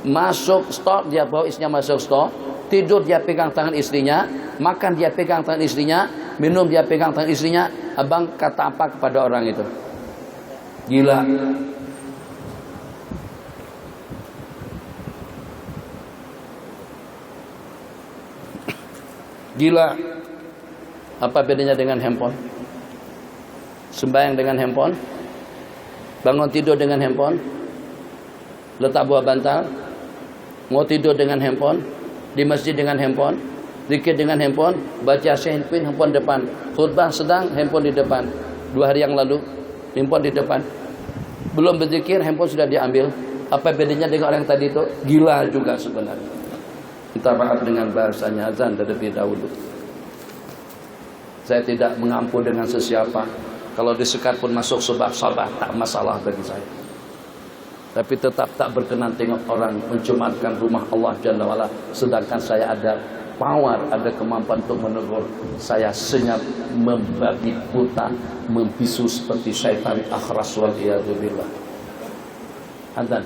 masuk store dia bawa istrinya masuk store, tidur dia pegang tangan istrinya, makan dia pegang tangan istrinya, minum dia pegang tangan istrinya. Abang kata apa kepada orang itu? Gila. Gila. Apa bedanya dengan handphone? Sembahyang dengan handphone, bangun tidur dengan handphone, letak buah bantal, mau tidur dengan handphone, di masjid dengan handphone, zikir dengan handphone, baca handphone depan, khutbah sedang handphone di depan. 2 hari yang lalu handphone di depan, belum berzikir handphone sudah diambil. Apa bedanya dengan orang tadi itu? Gila juga sebenarnya. Minta maaf dengan bahasanya, azan terlebih dahulu. Saya tidak mengampun dengan sesiapa. Kalau disekat pun masuk sebab sabar, tak masalah bagi saya. Tapi tetap tak berkenan tengok orang mencemarkan rumah Allah Jalla wa'ala, sedangkan saya ada power, ada kemampuan untuk menegur. Saya senyap, membabi buta, membisu seperti syaitan akhras wal iyadu billah. Adzan.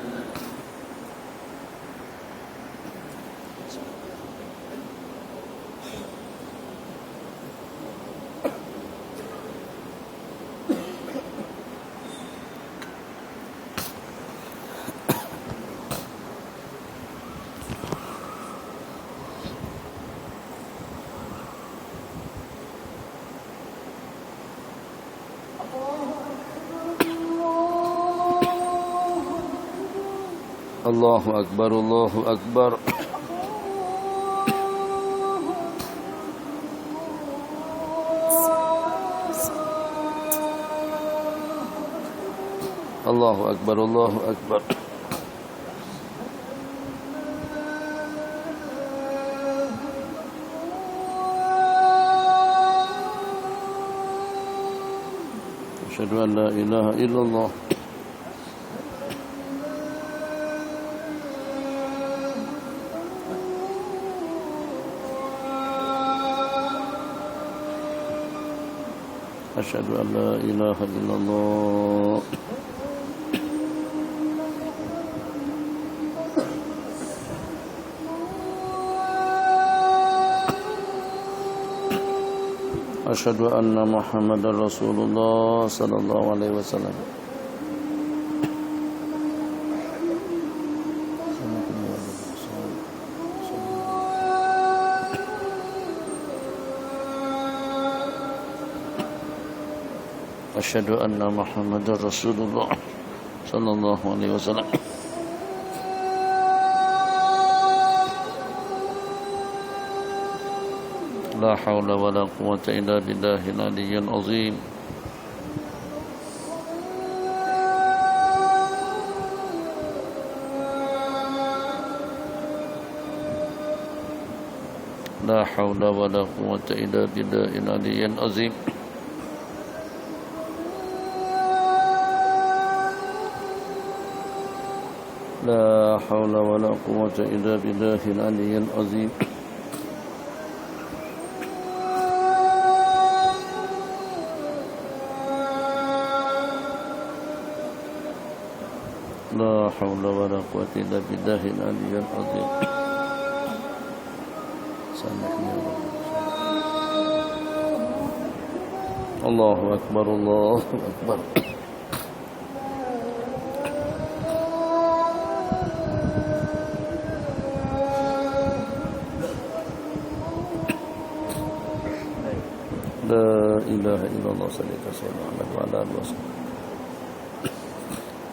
Allahu Akbar, Allahu Akbar. Allahu Akbar, Allahu Akbar. Asyhadu an la ilaha illallah. Asyhadu an la ilaha illallah. Asyhadu anna Muhammadar Rasulullah sallallahu alaihi wasallam. Asyhadu anna Muhammadar Rasulullah sallallahu alaihi wasallam. La haula wala quwwata illa billahil aliyyil azim. La haula wala quwwata illa billahil aliyyil azim. La haula wala quwwata illa billahil aliyyil azim. La haula wala quwwata illa billahil aliyyil azim. Samahni ya Rabb. Allahu akbar, Allahu akbar. La ilaha illallah sallallahu alaihi wa ala alihi wasallam.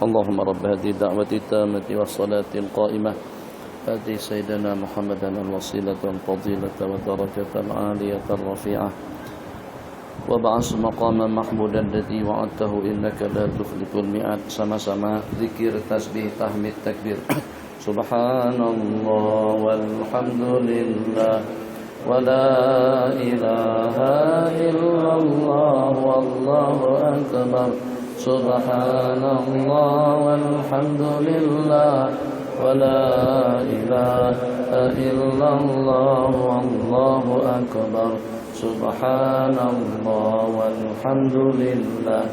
Allahumma rabb hadhihi da'wati tammati was salati al-qa'imah ati sayyidina Muhammadan al-wasilata wal fadilata wa darajata al-'aliyata ar-rafi'ah wa ba'as maqaman mahmudan alladhi wa'adtahu innaka la tukhliful mi'ad. Sama-sama zikir, tasbih, tahmid, takbir. Subhanallah walhamdulillah wa la ilaha illallah wallahu akbar. Subhanallah walhamdulillah wa la ilaha illallah wallahu akbar. Subhanallah walhamdulillah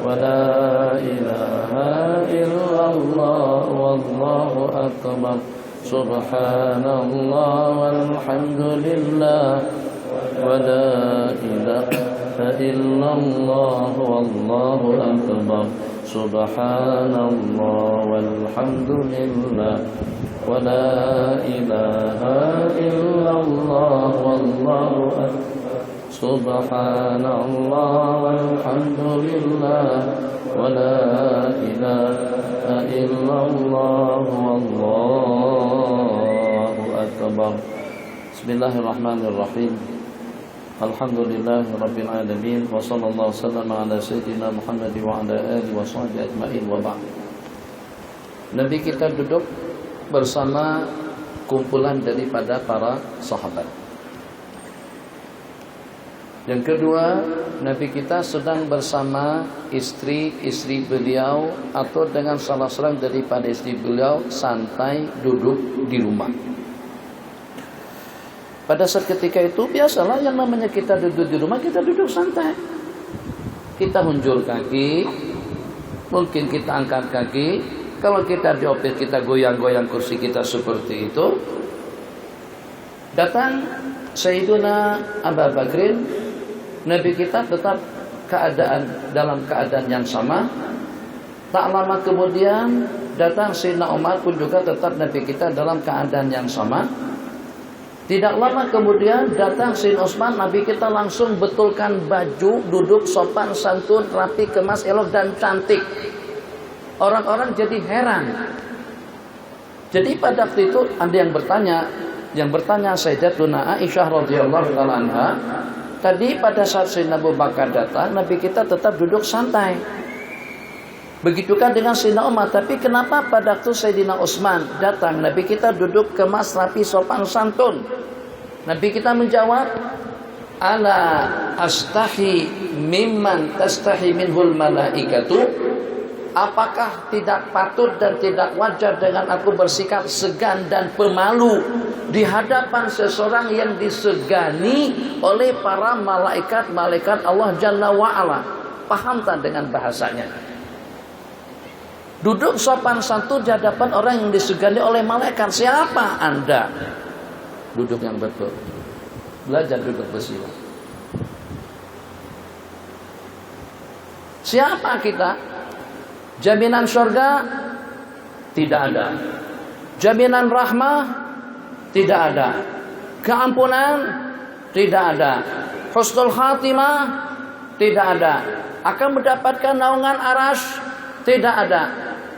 wa la ilaha illallah wallahu akbar. Subhanallah walhamdulillah wa la ilaha illallah wallahu akbar. Subhanallah walhamdulillah wa la ilaha illallah wallahu akbar. Subhanallah walhamdulillah wa la ilaha illallah wallahu akbar. Bismillahirrahmanirrahim. Alhamdulillahi rabbil alamin wa sallallahu wasallam ala sayyidina Muhammad wa ala alihi wa sahbihi ajma'in wa ba'd. Nabi kita duduk bersama kumpulan daripada para sahabat. Yang kedua, Nabi kita sedang bersama istri-istri beliau atau dengan salah seorang daripada istri beliau santai duduk di rumah. Pada saat ketika itu biasalah yang namanya kita duduk di rumah, kita duduk santai. Kita hunjur kaki, mungkin kita angkat kaki. Kalau kita di office kita goyang-goyang kursi kita seperti itu. Datang Sayyiduna Abu Bakrin, Nabi kita tetap dalam keadaan yang sama. Tak lama kemudian datang Sayyidina Umar pun juga tetap Nabi kita dalam keadaan yang sama. Tidak lama kemudian datang Sayyidina Utsman, Nabi kita langsung betulkan baju, duduk sopan santun, rapi, kemas, elok dan cantik. Orang-orang jadi heran. Jadi pada waktu itu ada yang bertanya Sayyidatuna Aisyah radhiyallahu taala anha, tadi pada saat Sayyidina Abu Bakar datang, Nabi kita tetap duduk santai. Begitukan dengan Sayyidina Umar, tapi kenapa pada waktu Sayyidina Utsman datang, Nabi kita duduk kemas, rapi, sopan, santun? Nabi kita menjawab, ala astahi mimman tastahi minhul malaikatu. Apakah tidak patut dan tidak wajar dengan aku bersikap segan dan pemalu di hadapan seseorang yang disegani oleh para malaikat Allah Jalla wa'ala? Paham tak dengan bahasanya? Duduk sopan santun di hadapan orang yang disegani oleh malaikat. Siapa Anda? Duduk yang betul. Belajar duduk bersila. Siapa kita? Jaminan surga tidak ada. Jaminan rahmah tidak ada. Keampunan tidak ada. Husnul khatimah tidak ada. Akan mendapatkan naungan arasy tidak ada.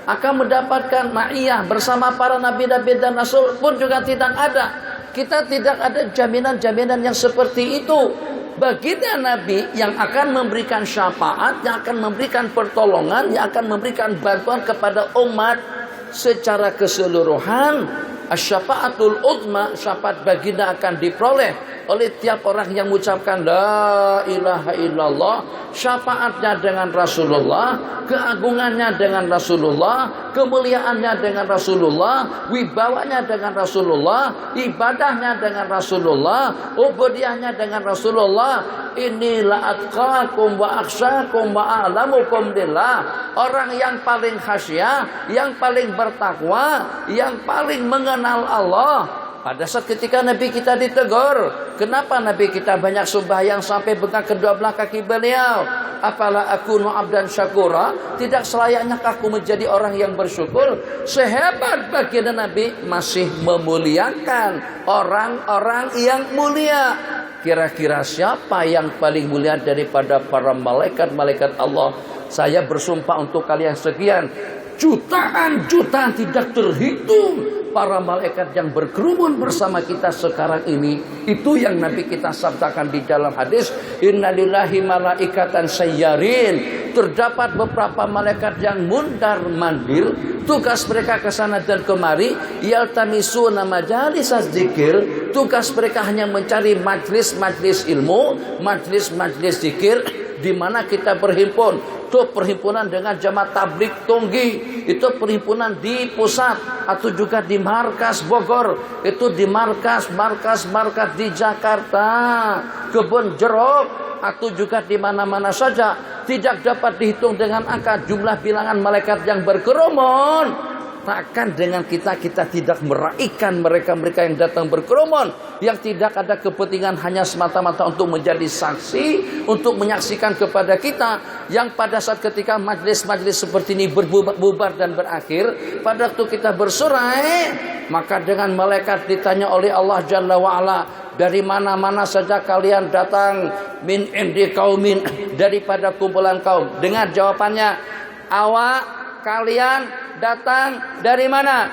Akan mendapatkan ma'iyah bersama para nabi-nabi dan rasul pun juga tidak ada. Kita tidak ada jaminan-jaminan yang seperti itu. Baginda Nabi yang akan memberikan syafaat, yang akan memberikan pertolongan, yang akan memberikan bantuan kepada umat secara keseluruhan. Asy-syafaatul uzma, syafaat baginda akan diperoleh oleh tiap orang yang mengucapkan la ilaha illallah. Syafaatnya dengan Rasulullah, keagungannya dengan Rasulullah, kemuliaannya dengan Rasulullah, wibawanya dengan Rasulullah, ibadahnya dengan Rasulullah, ubudiyahnya dengan Rasulullah. Inilah atqakum wa akhsyakum wa a'lamukum billah. Orang yang paling khasyah, yang paling bertakwa, yang paling mengenal Allah. Pada saat ketika Nabi kita ditegur, kenapa Nabi kita banyak sembahyang sampai bengkak kedua belah kaki beliau? Apalah akunu abdan syakura? Tidak selayaknya aku menjadi orang yang bersyukur? Sehebat baginda Nabi masih memuliakan orang-orang yang mulia. Kira-kira siapa yang paling mulia daripada para malaikat-malaikat Allah? Saya bersumpah untuk kalian sekian, jutaan tidak terhitung para malaikat yang berkerumun bersama kita sekarang ini. Itu yang Nabi kita sabdakan di dalam hadis, innalillahi malaikatan sayyarin. Terdapat beberapa malaikat yang mundar-mandir, tugas mereka ke sana dan kemari, yaltamisuna majalis zikir. Tugas mereka hanya mencari majlis-majlis ilmu, majlis-majlis zikir di mana kita berhimpun. Itu perhimpunan dengan jamaah tabligh Tonggi, itu perhimpunan di pusat atau juga di markas Bogor, itu di markas di Jakarta, Kebun Jeruk, atau juga di mana-mana saja. Tidak dapat dihitung dengan angka jumlah bilangan malaikat yang berkerumun. Takkan dengan kita tidak meraihkan mereka-mereka yang datang berkerumun, yang tidak ada kepentingan hanya semata-mata untuk menjadi saksi, untuk menyaksikan kepada kita, yang pada saat ketika majlis-majlis seperti ini berbubar dan berakhir, pada waktu kita bersurai, maka dengan malaikat ditanya oleh Allah Jalla wa'ala, dari mana-mana saja kalian datang? Min indi qaumin, daripada kumpulan kaum. Dengar jawabannya, awak kalian datang dari mana?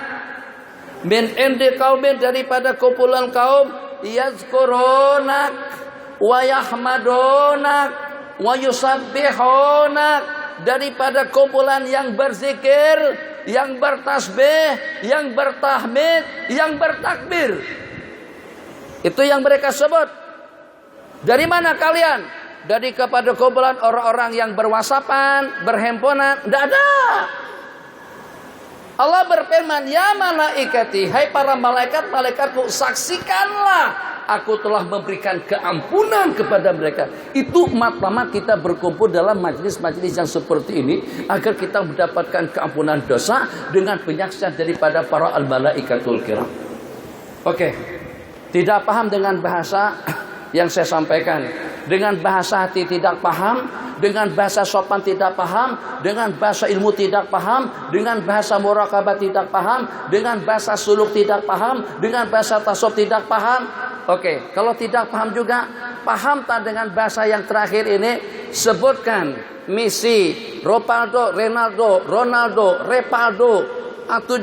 Min indi qaumin, daripada kumpulan kaum yazkurunak wa yahmadunak wa yusabbihunak, daripada kumpulan yang berzikir, yang bertasbih, yang bertahmid, yang bertakbir. Itu yang mereka sebut. Dari mana kalian? Dari kepada kumpulan orang-orang yang berwasapan, berhimpunan. Tidak ada. Allah berfirman, ya malaikati, hai para malaikat-malaikatku, saksikanlah aku telah memberikan keampunan kepada mereka. Itu pertama kita berkumpul dalam majlis-majlis yang seperti ini, agar kita mendapatkan keampunan dosa dengan penyaksian daripada para al-malaikatul kiram. Oke, tidak paham dengan bahasa yang saya sampaikan, dengan bahasa hati tidak paham, dengan bahasa sopan tidak paham, dengan bahasa ilmu tidak paham, dengan bahasa muraqabah tidak paham, dengan bahasa suluk tidak paham, dengan bahasa tasawuf tidak paham. Oke, kalau tidak paham juga, paham tak dengan bahasa yang terakhir ini? Sebutkan Messi, Ronaldo, Repaldo, atau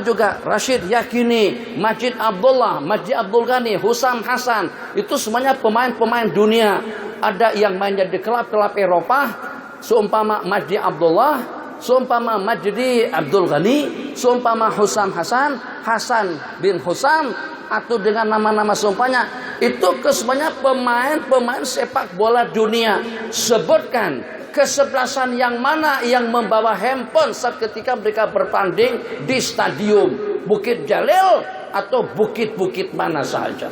juga Rashid Yakini, Majid Abdullah, Majid Abdul Ghani, Husam Hasan. Itu semuanya pemain-pemain dunia. Ada yang mainnya di klub-klub Eropa, seumpama Majid Abdullah, seumpama Majdi Abdul Ghani, seumpama Husam Hasan, Hasan bin Husam, atau dengan nama-nama seumpanya. Itu kesemuanya pemain-pemain sepak bola dunia. Sebutkan kesebelasan yang mana yang membawa handphone saat ketika mereka bertanding di stadium Bukit Jalil atau bukit-bukit mana saja.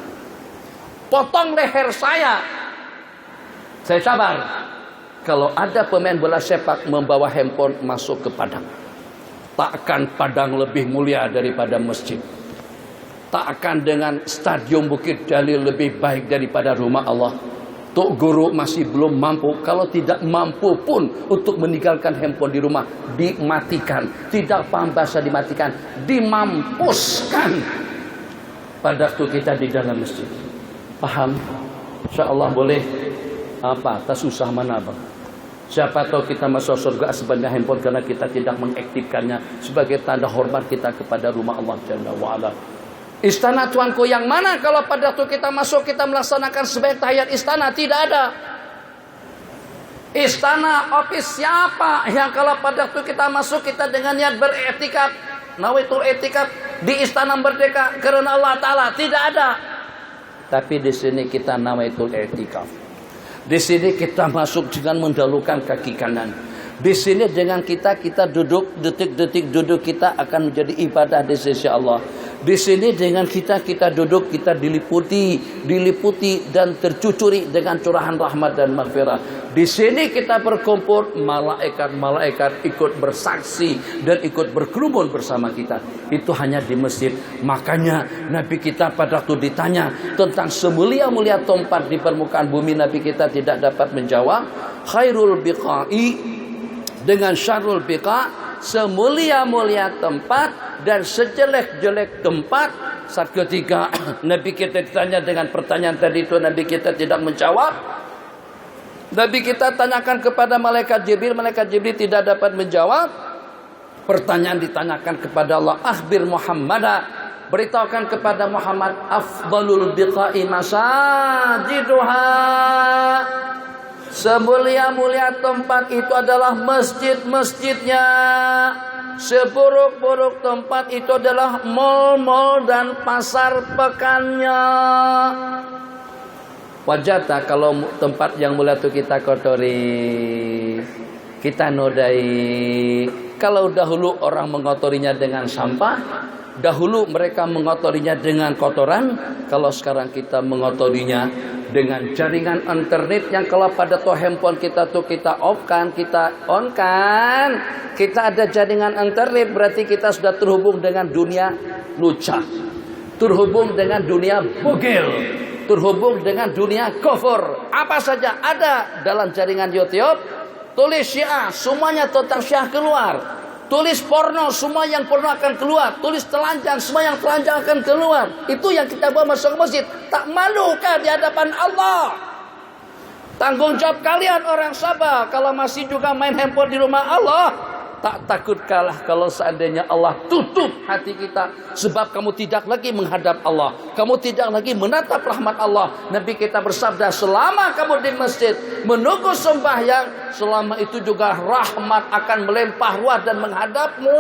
Potong leher saya sabar. Kalau ada pemain bola sepak membawa handphone masuk ke padang, takkan padang lebih mulia daripada masjid. Tak akan dengan stadium Bukit Jalil lebih baik daripada rumah Allah. Tok guru masih belum mampu. Kalau tidak mampu pun untuk meninggalkan handphone di rumah, dimatikan. Tidak paham bahasa dimatikan, dimampuskan pada waktu kita di dalam masjid. Paham? InsyaAllah boleh. Apa? Tak susah mana bang? Siapa tahu kita masuk surga sebanyak handphone karena kita tidak mengaktifkannya sebagai tanda hormat kita kepada rumah Allah Jalla wa'ala. Istana tuanku yang mana kalau pada waktu kita masuk kita melaksanakan sebaik tahiyat istana? Tidak ada. Istana office siapa yang kalau pada waktu kita masuk kita dengan niat beriktikaf, nawaitul iktikaf di istana merdeka karena Allah Ta'ala? Tidak ada. Tapi di sini kita nawaitul iktikaf. Di sini kita masuk dengan mendahulukan kaki kanan. Di sini dengan kita duduk, detik-detik duduk kita akan menjadi ibadah di sisi Allah. Di sini dengan kita duduk, kita diliputi dan tercucuri dengan curahan rahmat dan maghfirah. Di sini kita berkumpul, malaikat ikut bersaksi dan ikut berkerumun bersama kita. Itu hanya di masjid. Makanya Nabi kita pada waktu ditanya tentang semulia-mulia tempat di permukaan bumi, Nabi kita tidak dapat menjawab. Khairul biqa'i dengan syarrul biqa', semulia-mulia tempat dan sejelek-jelek tempat. Saat ketika Nabi kita ditanya dengan pertanyaan tadi itu, Nabi kita tidak menjawab. Nabi kita tanyakan kepada malaikat Jibril tidak dapat menjawab. Pertanyaan ditanyakan kepada Allah, akhbir Muhammada, beritahukan kepada Muhammad, afdalul biqa'i masajiduha, semulia-mulia tempat itu adalah masjid-masjidnya. Seburuk-buruk tempat itu adalah mal-mal dan pasar pekannya. Wajata kalau tempat yang mulia itu kita kotori, kita nodai. Kalau dahulu orang mengotorinya dengan sampah, dahulu mereka mengotorinya dengan kotoran. Kalau sekarang kita mengotorinya dengan jaringan internet yang kalau pada tuh handphone kita tuh kita off kan, kita on kan, kita ada jaringan internet, berarti kita sudah terhubung dengan dunia luca, terhubung dengan dunia bugil, terhubung dengan dunia kufur. Apa saja ada dalam jaringan YouTube. Tulis Syiah, semuanya tentang Syiah keluar. Tulis porno, semua yang porno akan keluar. Tulis telanjang, semua yang telanjang akan keluar. Itu yang kita bawa masuk masjid. Tak malukah di hadapan Allah? Tanggung jawab kalian orang Sabah. Kalau masih juga main handphone di rumah Allah, tak takut kalah kalau seandainya Allah tutup hati kita. Sebab kamu tidak lagi menghadap Allah, kamu tidak lagi menatap rahmat Allah. Nabi kita bersabda, selama kamu di masjid menunggu sembahyang, selama itu juga rahmat akan melimpah ruah dan menghadapmu.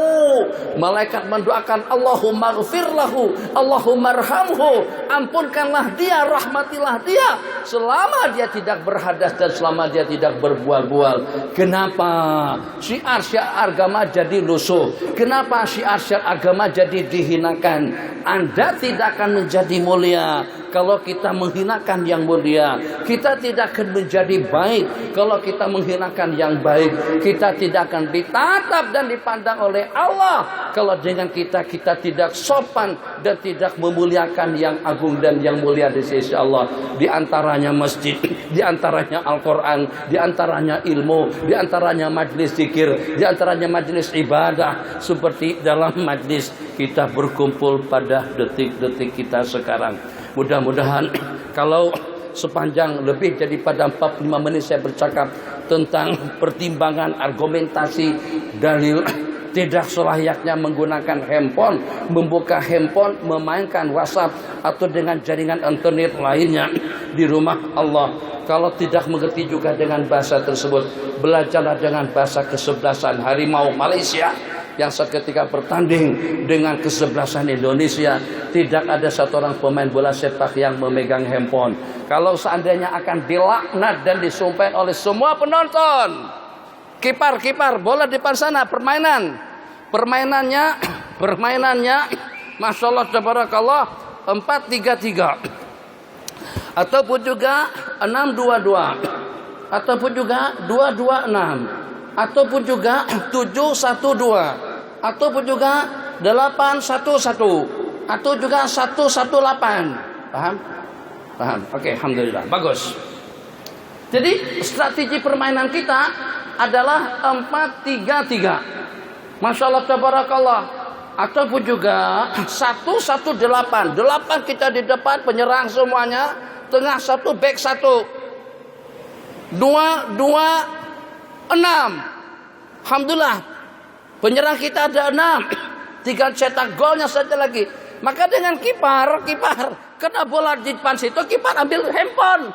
Malaikat mendoakan, Allahumma ghfir lahu, Allahumma arhamhu, ampunkanlah dia, rahmatilah dia, selama dia tidak berhadas dan selama dia tidak berbual-bual. Kenapa syiar-syiar agama jadi lusuh? Kenapa syiar-syiar agama jadi dihinakan? Anda tidak akan menjadi mulia kalau kita menghinakan yang mulia. Kita tidak akan menjadi baik kalau kita menghinakan yang baik. Kita tidak akan ditatap dan dipandang oleh Allah kalau dengan kita tidak sopan dan tidak memuliakan yang agung dan yang mulia di sisi Allah. Di antaranya masjid, di antaranya Al-Quran, di antaranya ilmu, di antaranya majlis zikir, di antaranya majlis ibadah. Seperti dalam majlis kita berkumpul pada detik-detik kita sekarang. Mudah-mudahan kalau sepanjang lebih daripada 45 menit saya bercakap tentang pertimbangan, argumentasi, dalil, tidak selayaknya menggunakan handphone, membuka handphone, memainkan WhatsApp atau dengan jaringan internet lainnya di rumah Allah. Kalau tidak mengerti juga dengan bahasa tersebut, belajarlah dengan bahasa kesebelasan harimau Malaysia yang seketika bertanding dengan kesebelasan Indonesia. Tidak ada satu orang pemain bola sepak yang memegang handphone. Kalau seandainya akan dilaknat dan disumpah oleh semua penonton. Kipar bola di depan sana, permainannya Masya Allah tabarakallah 4-3-3 ataupun juga 6-2-2 ataupun juga 2-2-6 ataupun juga 7-1-2 ataupun juga 8-1-1 atau juga 1-1-8. Paham? Oke, alhamdulillah, bagus. Jadi strategi permainan kita adalah 4-3-3. Masya Allah, tabarakallah. Ataupun juga 1-1-8. 8 kita di depan, penyerang semuanya. Tengah 1, back 1. 2-2-6. Alhamdulillah, penyerang kita ada 6. 3 cetak golnya saja lagi. Maka dengan kiper kena bola di depan situ, kiper ambil handphone.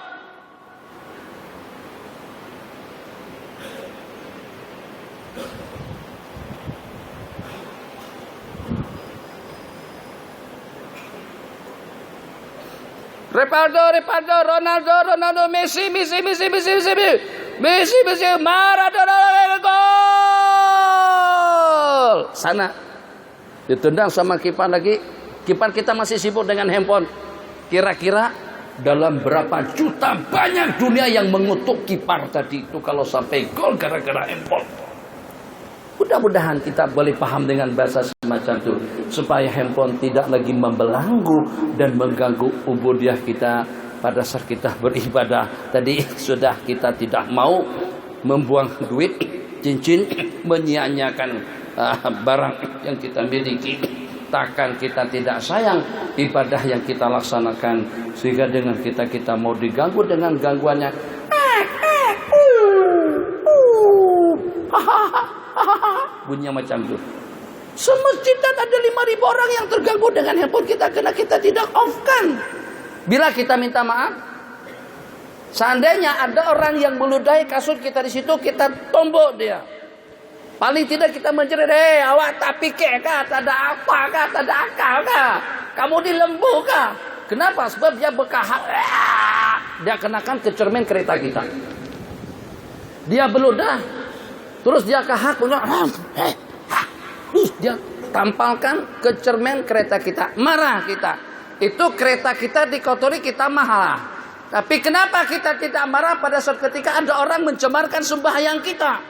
Rivaldo, Ronaldo, Messi, Maradona, gol. Sana ditendang sama kiper lagi. Kiper kita masih sibuk dengan handphone. Kira-kira dalam berapa juta banyak dunia yang mengutuk kiper tadi itu kalau sampai gol gara-gara handphone. Mudah-mudahan kita boleh paham dengan bahasa semacam itu, supaya handphone tidak lagi membelenggu dan mengganggu ubudiyah kita pada saat kita beribadah. Tadi sudah kita tidak mau membuang duit, cincin, menyia-nyiakan barang yang kita miliki. Takkan kita tidak sayang ibadah yang kita laksanakan, sehingga dengan kita mau diganggu dengan gangguannya. Bunyinya macam itu. Semestinya ada 5.000 orang yang terganggu dengan handphone kita karena kita tidak off-kan. Bila kita minta maaf, seandainya ada orang yang meludahi kasur kita di situ, kita tombok dia. Paling tidak kita menjerit, awak tak pikir kah, tak ada apa kah, tak ada akal kah, kamu di lembu kah? Kenapa? Sebab dia berkahak, dia kenakan ke cermin kereta kita. Dia beludah, terus dia kahak, dia tampalkan ke cermin kereta kita. Marah kita. Itu kereta kita dikotori, kita mahal. Tapi kenapa kita tidak marah pada saat ketika ada orang mencemarkan sembahyang kita?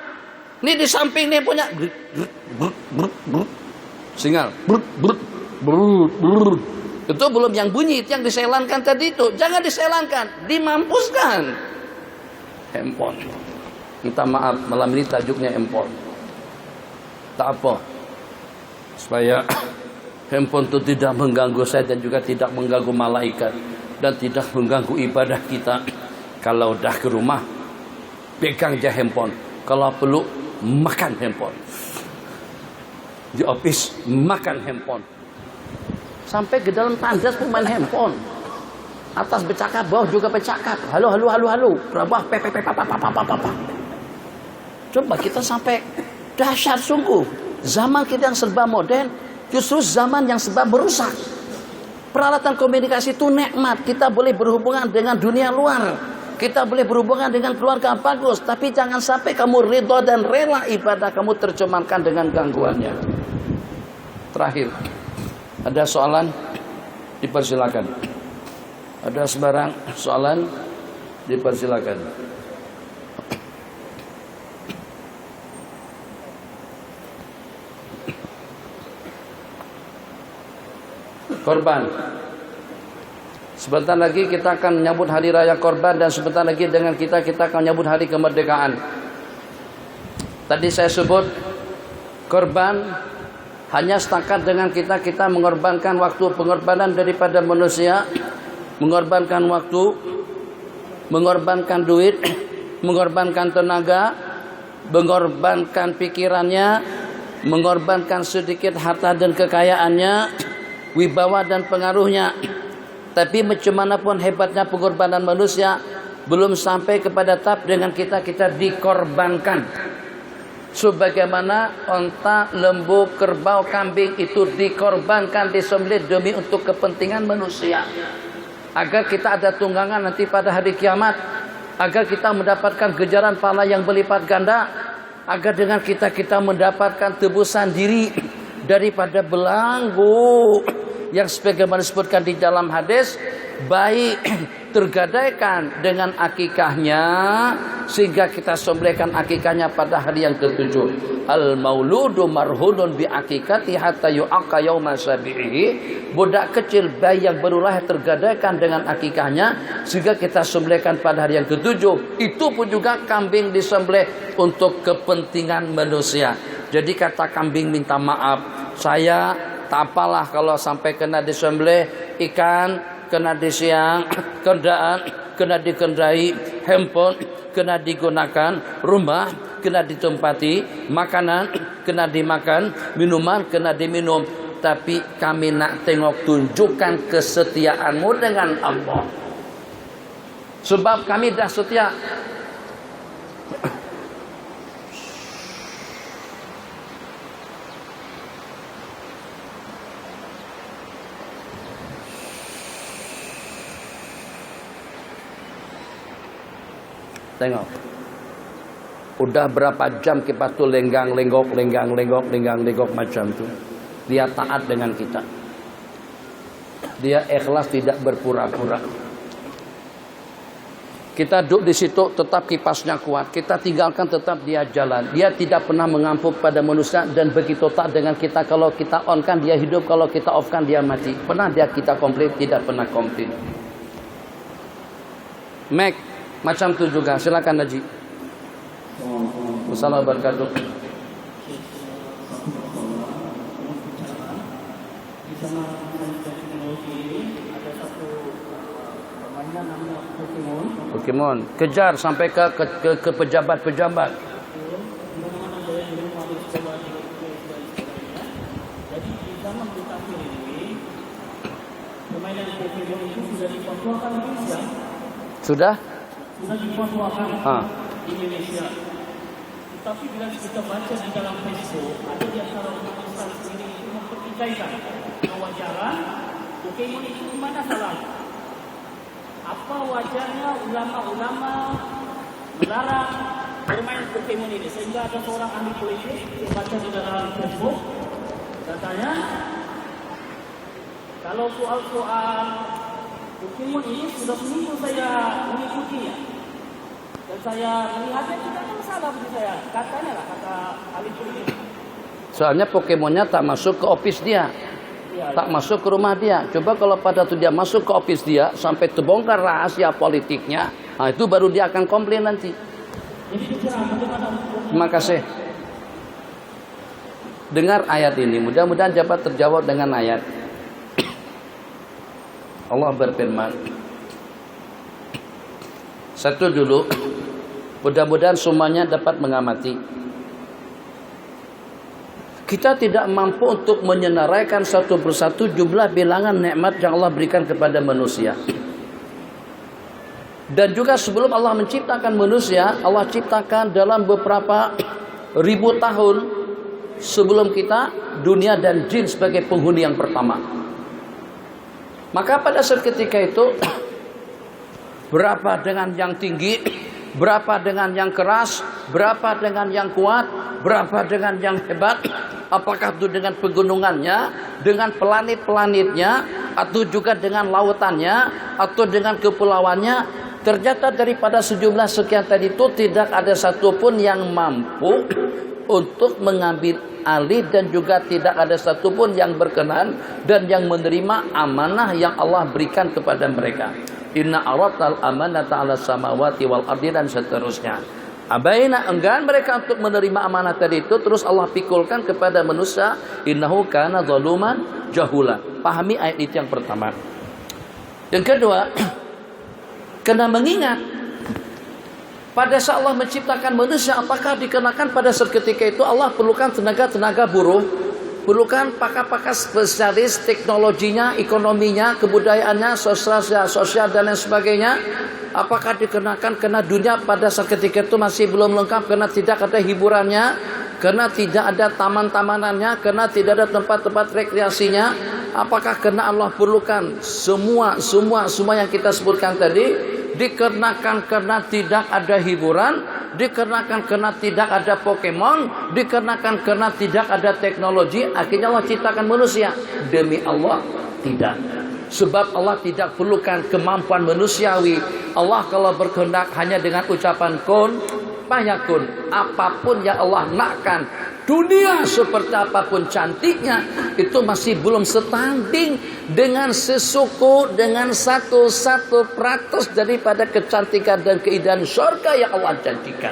Ini di samping ini punya singal. Itu belum yang bunyi, itu yang diselankan tadi itu. Jangan diselankan, dimampuskan. Handphone. Minta maaf, malam ini tajuknya handphone. Tak apa, supaya handphone itu tidak mengganggu saya dan juga tidak mengganggu malaikat dan tidak mengganggu ibadah kita. Kalau dah ke rumah, pegang aja handphone. Kalau perlu, makan handphone. Di office, makan handphone. Sampai ke dalam tandas pun main handphone. Atas bercakap, bawah juga bercakap. Halo. Bawah, Coba kita sampai dahsyat sungguh. Zaman kita yang serba modern, justru zaman yang serba merusak. Peralatan komunikasi itu nikmat. Kita boleh berhubungan dengan dunia luar. Kita boleh berhubungan dengan keluarga bagus. Tapi jangan sampai kamu ridha dan rela ibadah kamu tercemarkan dengan gangguannya. Terakhir, ada soalan? Dipersilakan. Ada sembarang soalan? Dipersilakan. Korban. Sebentar lagi kita akan menyambut hari raya korban, dan sebentar lagi dengan kita akan menyambut hari kemerdekaan. Tadi saya sebut korban hanya setakat dengan kita mengorbankan waktu, pengorbanan daripada manusia, mengorbankan waktu, mengorbankan duit, mengorbankan tenaga, mengorbankan pikirannya, mengorbankan sedikit harta dan kekayaannya, wibawa dan pengaruhnya. Tapi macam mana pun hebatnya pengorbanan manusia, belum sampai kepada tahap dengan kita dikorbankan. Sebagaimana onta, lembu, kerbau, kambing itu dikorbankan, disembelih demi untuk kepentingan manusia. Agar kita ada tunggangan nanti pada hari kiamat. Agar kita mendapatkan ganjaran pahala yang berlipat ganda. Agar dengan kita mendapatkan tebusan diri daripada belenggu. Yang sebagaimana disebutkan di dalam hadis, baik tergadaikan dengan akikahnya, sehingga kita sembelihkan akikahnya pada hari yang ketujuh. Al mauludu marhunun bi akikati hatta yu'aqqa yauma sabihi. Budak kecil, bayi yang baru lahir tergadaikan dengan akikahnya, sehingga kita sembelihkan pada hari yang ketujuh. Itu pun juga kambing disembelih untuk kepentingan manusia. Jadi kata kambing minta maaf, saya tak apalah kalau sampai kena disembelih ikan, kena disiang, kendaan, kena dikendai, handphone, kena digunakan, rumah, kena ditempati, makanan, kena dimakan, minuman, kena diminum. Tapi kami nak tengok tunjukkan kesetiaanmu dengan Allah. Sebab kami dah setia. Tengok. Udah berapa jam kita tuh lenggang-lenggok macam tu. Dia taat dengan kita. Dia ikhlas, tidak berpura-pura. Kita duduk di situ tetap kipasnya kuat. Kita tinggalkan tetap dia jalan. Dia tidak pernah mengampu pada manusia dan begitu taat dengan kita. Kalau kita on kan dia hidup, kalau kita off kan dia mati. Pernah dia kita komplain? Tidak pernah komplain. Mac macam tu juga. Silakan Haji. Wassalamualaikum warahmatullahi wabarakatuh.
Di sana teknologi ini ada satu permainan namanya Pokemon.
Pokemon. Kejar sampai ke pejabat-pejabat.
Jadi di zaman kita ini permainan Pokemon itu sudah difatwakan di Indonesia.
Sudah
Difatwakan di Indonesia. Tapi bila kita baca di dalam Facebook, ada di antara umat Islam ini itu mempertikaikan kewajaran Pokemon itu di mana salah? Apa wajarnya ulama-ulama melarang bermain Pokemon ini? Sehingga ada seorang ahli politik yang baca di dalam Facebook, katanya kalau soal-soal Pokemon ini sudah seminggu saya mengikutinya dan saya melihatnya tidak ada masalah bagi saya. Katanya lah, kata ahli politik.
Soalnya Pokemonnya tak masuk ke office dia, tak masuk ke rumah dia. Coba kalau pada itu dia masuk ke office dia sampai terbongkar rahasia politiknya, nah itu baru dia akan komplain nanti. Terima kasih. Dengar ayat ini, mudah-mudahan dapat terjawab dengan ayat. Allah berfirman. Satu dulu, mudah-mudahan semuanya dapat mengamati. Kita tidak mampu untuk menyenaraikan satu persatu jumlah bilangan nikmat yang Allah berikan kepada manusia. Dan juga sebelum Allah menciptakan manusia, Allah ciptakan dalam beberapa ribu tahun sebelum kita, dunia dan jin sebagai penghuni yang pertama. Maka pada saat ketika itu, berapa dengan yang tinggi, berapa dengan yang keras, berapa dengan yang kuat, berapa dengan yang hebat, apakah itu dengan pegunungannya, dengan planet-planetnya, atau juga dengan lautannya, atau dengan kepulauannya. Ternyata daripada sejumlah sekian tadi itu tidak ada satupun yang mampu untuk mengambil alih dan juga tidak ada satupun yang berkenan dan yang menerima amanah yang Allah berikan kepada mereka. Inna aradnal amanata 'alas samawati wal ardi dan seterusnya. Abaina, enggan mereka untuk menerima amanah tadi itu, terus Allah pikulkan kepada manusia, innahu kana zaluman jahula. Pahami ayat itu yang pertama. Yang kedua, kena mengingat pada saat Allah menciptakan manusia, apakah dikenakan pada seketika itu Allah perlukan tenaga-tenaga buruh, perlukan pakar-pakar spesialis teknologinya, ekonominya, kebudayaannya, sosial dan lain sebagainya. Apakah dikenakan karena dunia pada saat ketika itu masih belum lengkap, karena tidak ada hiburannya, karena tidak ada taman-tamanannya, karena tidak ada tempat-tempat rekreasinya? Apakah karena Allah perlukan semua yang kita sebutkan tadi? Dikarenakan karena tidak ada hiburan, dikarenakan karena tidak ada Pokemon, dikarenakan karena tidak ada teknologi, akhirnya Allah ciptakan manusia. Demi Allah, tidak. Sebab Allah tidak perlukan kemampuan manusiawi. Allah kalau berkehendak hanya dengan ucapan kun fayakun. Apapun yang Allah nakkan, dunia seperti apapun cantiknya, itu masih belum setanding dengan sesuku, dengan 1% daripada kecantikan dan keindahan surga yang Allah janjikan.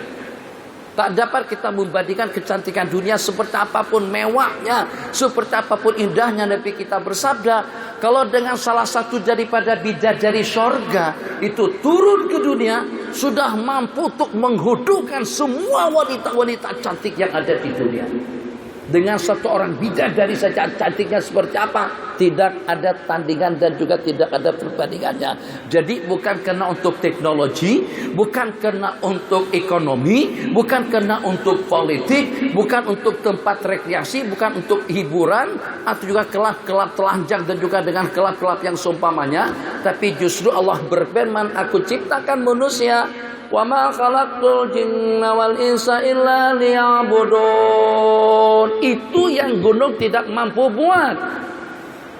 Tak dapat kita membandingkan kecantikan dunia seperti apapun mewahnya, seperti apapun indahnya. Nabi kita bersabda, kalau dengan salah satu daripada bidadari surga itu turun ke dunia, sudah mampu untuk menghudukan semua wanita-wanita cantik yang ada di dunia. Dengan satu orang bidadari saja cantiknya seperti apa, tidak ada tandingan dan juga tidak ada perbandingannya. Jadi bukan karena untuk teknologi, bukan karena untuk ekonomi, bukan karena untuk politik, bukan untuk tempat rekreasi, bukan untuk hiburan, atau juga kelab-kelab telanjang dan juga dengan kelab-kelab yang seumpamanya. Tapi justru Allah berfirman, aku ciptakan manusia, wa ma khalaqtul jinna wal insa illa liya'budun. Itu yang gunung tidak mampu buat.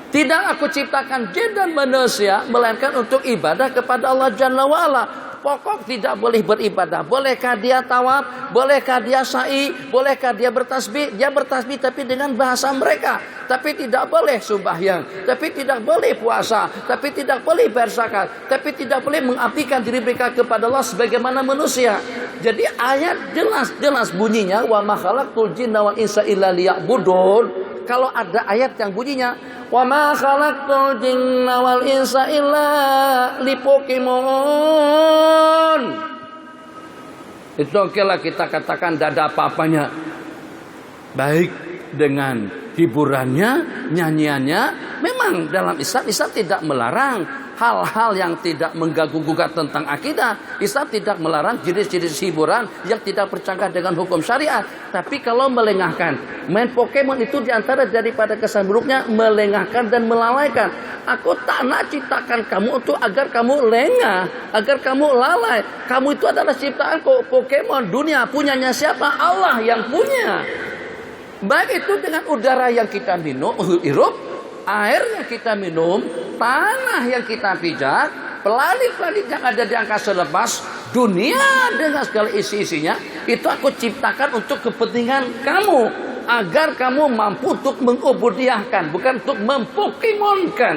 Tidak aku ciptakan jin dan manusia melainkan untuk ibadah kepada Allah Jalla wa'ala. Pokok tidak boleh beribadah. Bolehkah dia tawaf? Bolehkah dia sa'i? Bolehkah dia bertasbih? Dia bertasbih tapi dengan bahasa mereka. Tapi tidak boleh sembahyang. Tapi tidak boleh puasa. Tapi tidak boleh berzakat. Tapi tidak boleh mengabdikan diri mereka kepada Allah sebagaimana manusia. Jadi ayat jelas bunyinya, wa ma khalaqtul jinna wal insa illa liya'budun. Kalau ada ayat yang bunyinya, wa ma khalaqtul jinna wal insa illa lipokemon, itu okelah kita katakan tidak ada apa-apanya. Baik dengan hiburannya, nyanyiannya. Memang dalam Islam tidak melarang hal-hal yang tidak mengganggu-gugat tentang akidah. Islam tidak melarang jenis-jenis hiburan yang tidak bercanggah dengan hukum syariat. Tapi kalau melengahkan, main Pokemon itu diantara daripada kesan buruknya melengahkan dan melalaikan. Aku tak nak ciptakan kamu untuk agar kamu lengah, agar kamu lalai. Kamu itu adalah ciptaan Pokemon. Dunia punyanya siapa? Allah yang punya. Baik itu dengan udara yang kita minum, hirup, air yang kita minum, tanah yang kita pijak, planet-planet yang ada di angkasa lepas, dunia dengan segala isi-isinya, itu aku ciptakan untuk kepentingan kamu, agar kamu mampu untuk mengubudiahkan, bukan untuk mempokemonkan,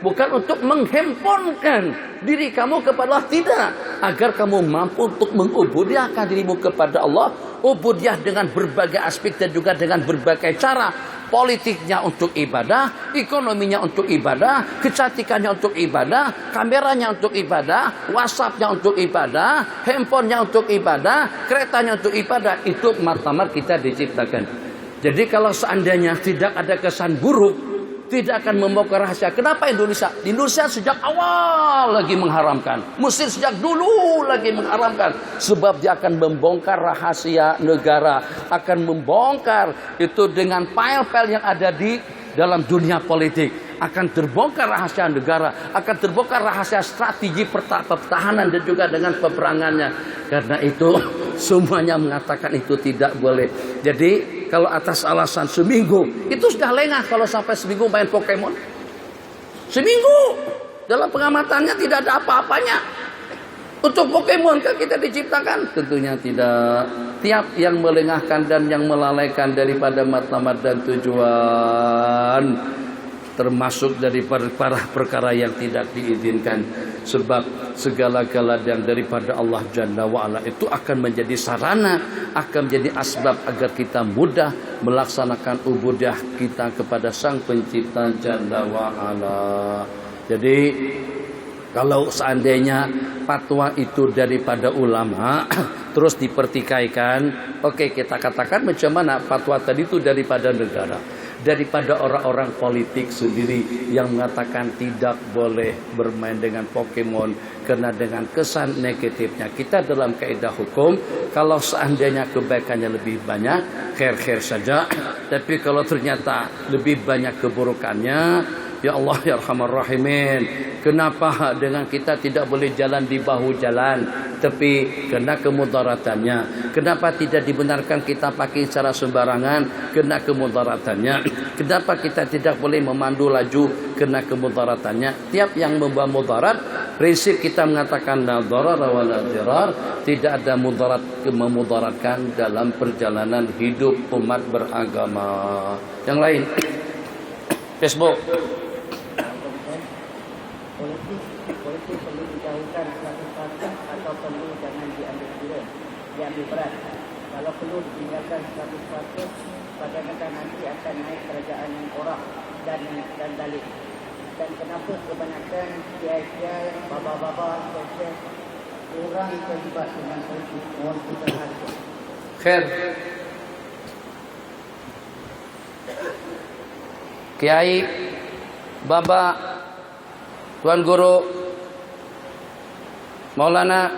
bukan untuk menghemponkan diri kamu kepada Allah, tidak. Agar kamu mampu untuk mengubudiahkan dirimu kepada Allah, ubudiah dengan berbagai aspek dan juga dengan berbagai cara. Politiknya untuk ibadah, ekonominya untuk ibadah, kecantikannya untuk ibadah, kameranya untuk ibadah, WhatsAppnya untuk ibadah, handphonenya untuk ibadah, keretanya untuk ibadah. Itu mata-mata kita diciptakan. Jadi kalau seandainya tidak ada kesan buruk, tidak akan membongkar rahasia. Kenapa Indonesia? Indonesia sejak awal lagi mengharamkan. Mesir sejak dulu lagi mengharamkan. Sebab dia akan membongkar rahasia negara. Akan membongkar itu dengan file-file yang ada di dalam dunia politik. Akan terbongkar rahasia negara. Akan terbongkar rahasia strategi pertahanan dan juga dengan peperangannya. Karena itu semuanya mengatakan itu tidak boleh. Jadi kalau atas alasan seminggu, itu sudah lengah kalau sampai seminggu main Pokemon. Seminggu dalam pengamatannya tidak ada apa-apanya. Untuk Pokemon kan kita diciptakan? Tentunya tidak. Tiap yang melengahkan dan yang melalaikan daripada matlamat dan tujuan, termasuk dari perkara yang tidak diizinkan. Sebab segala-gala yang daripada Allah Jalla wa'ala itu akan menjadi sarana, akan menjadi asbab agar kita mudah melaksanakan ubudiah kita kepada Sang Pencipta Jalla wa'ala. Jadi kalau seandainya fatwa itu daripada ulama terus dipertikaikan, oke, kita katakan macam mana fatwa tadi itu daripada negara, daripada orang-orang politik sendiri yang mengatakan tidak boleh bermain dengan Pokemon karena dengan kesan negatifnya. Kita dalam kaidah hukum, kalau seandainya kebaikannya lebih banyak, khair-khair saja. Tapi kalau ternyata lebih banyak keburukannya, ya Allah ya Arhamar Rahimin, kenapa dengan kita tidak boleh jalan di bahu jalan, tapi kena kemudaratannya? Kenapa tidak dibenarkan kita pakai secara sembarangan? Kena kemudaratannya. Kenapa kita tidak boleh memandu laju kena kemudaratannya? Tiap yang membawa mudarat, prinsip kita mengatakan la darara wa la dirar, tidak ada mudarat memudaratkan dalam perjalanan hidup umat beragama. Yang lain, Facebook.
Politik perlu dijauhkan 100% atau perlu jangan diambil berat. Kalau perlu ditinggalkan 100%, pada kata nanti akan naik kerajaan yang korup dan zalim. Dan kenapa kebanyakan kiai-kiai, baba-baba, sosial orang terlibat dengan politik? Mohon pencerahan.
Khair. Kiai, baba, tuan guru, Maulana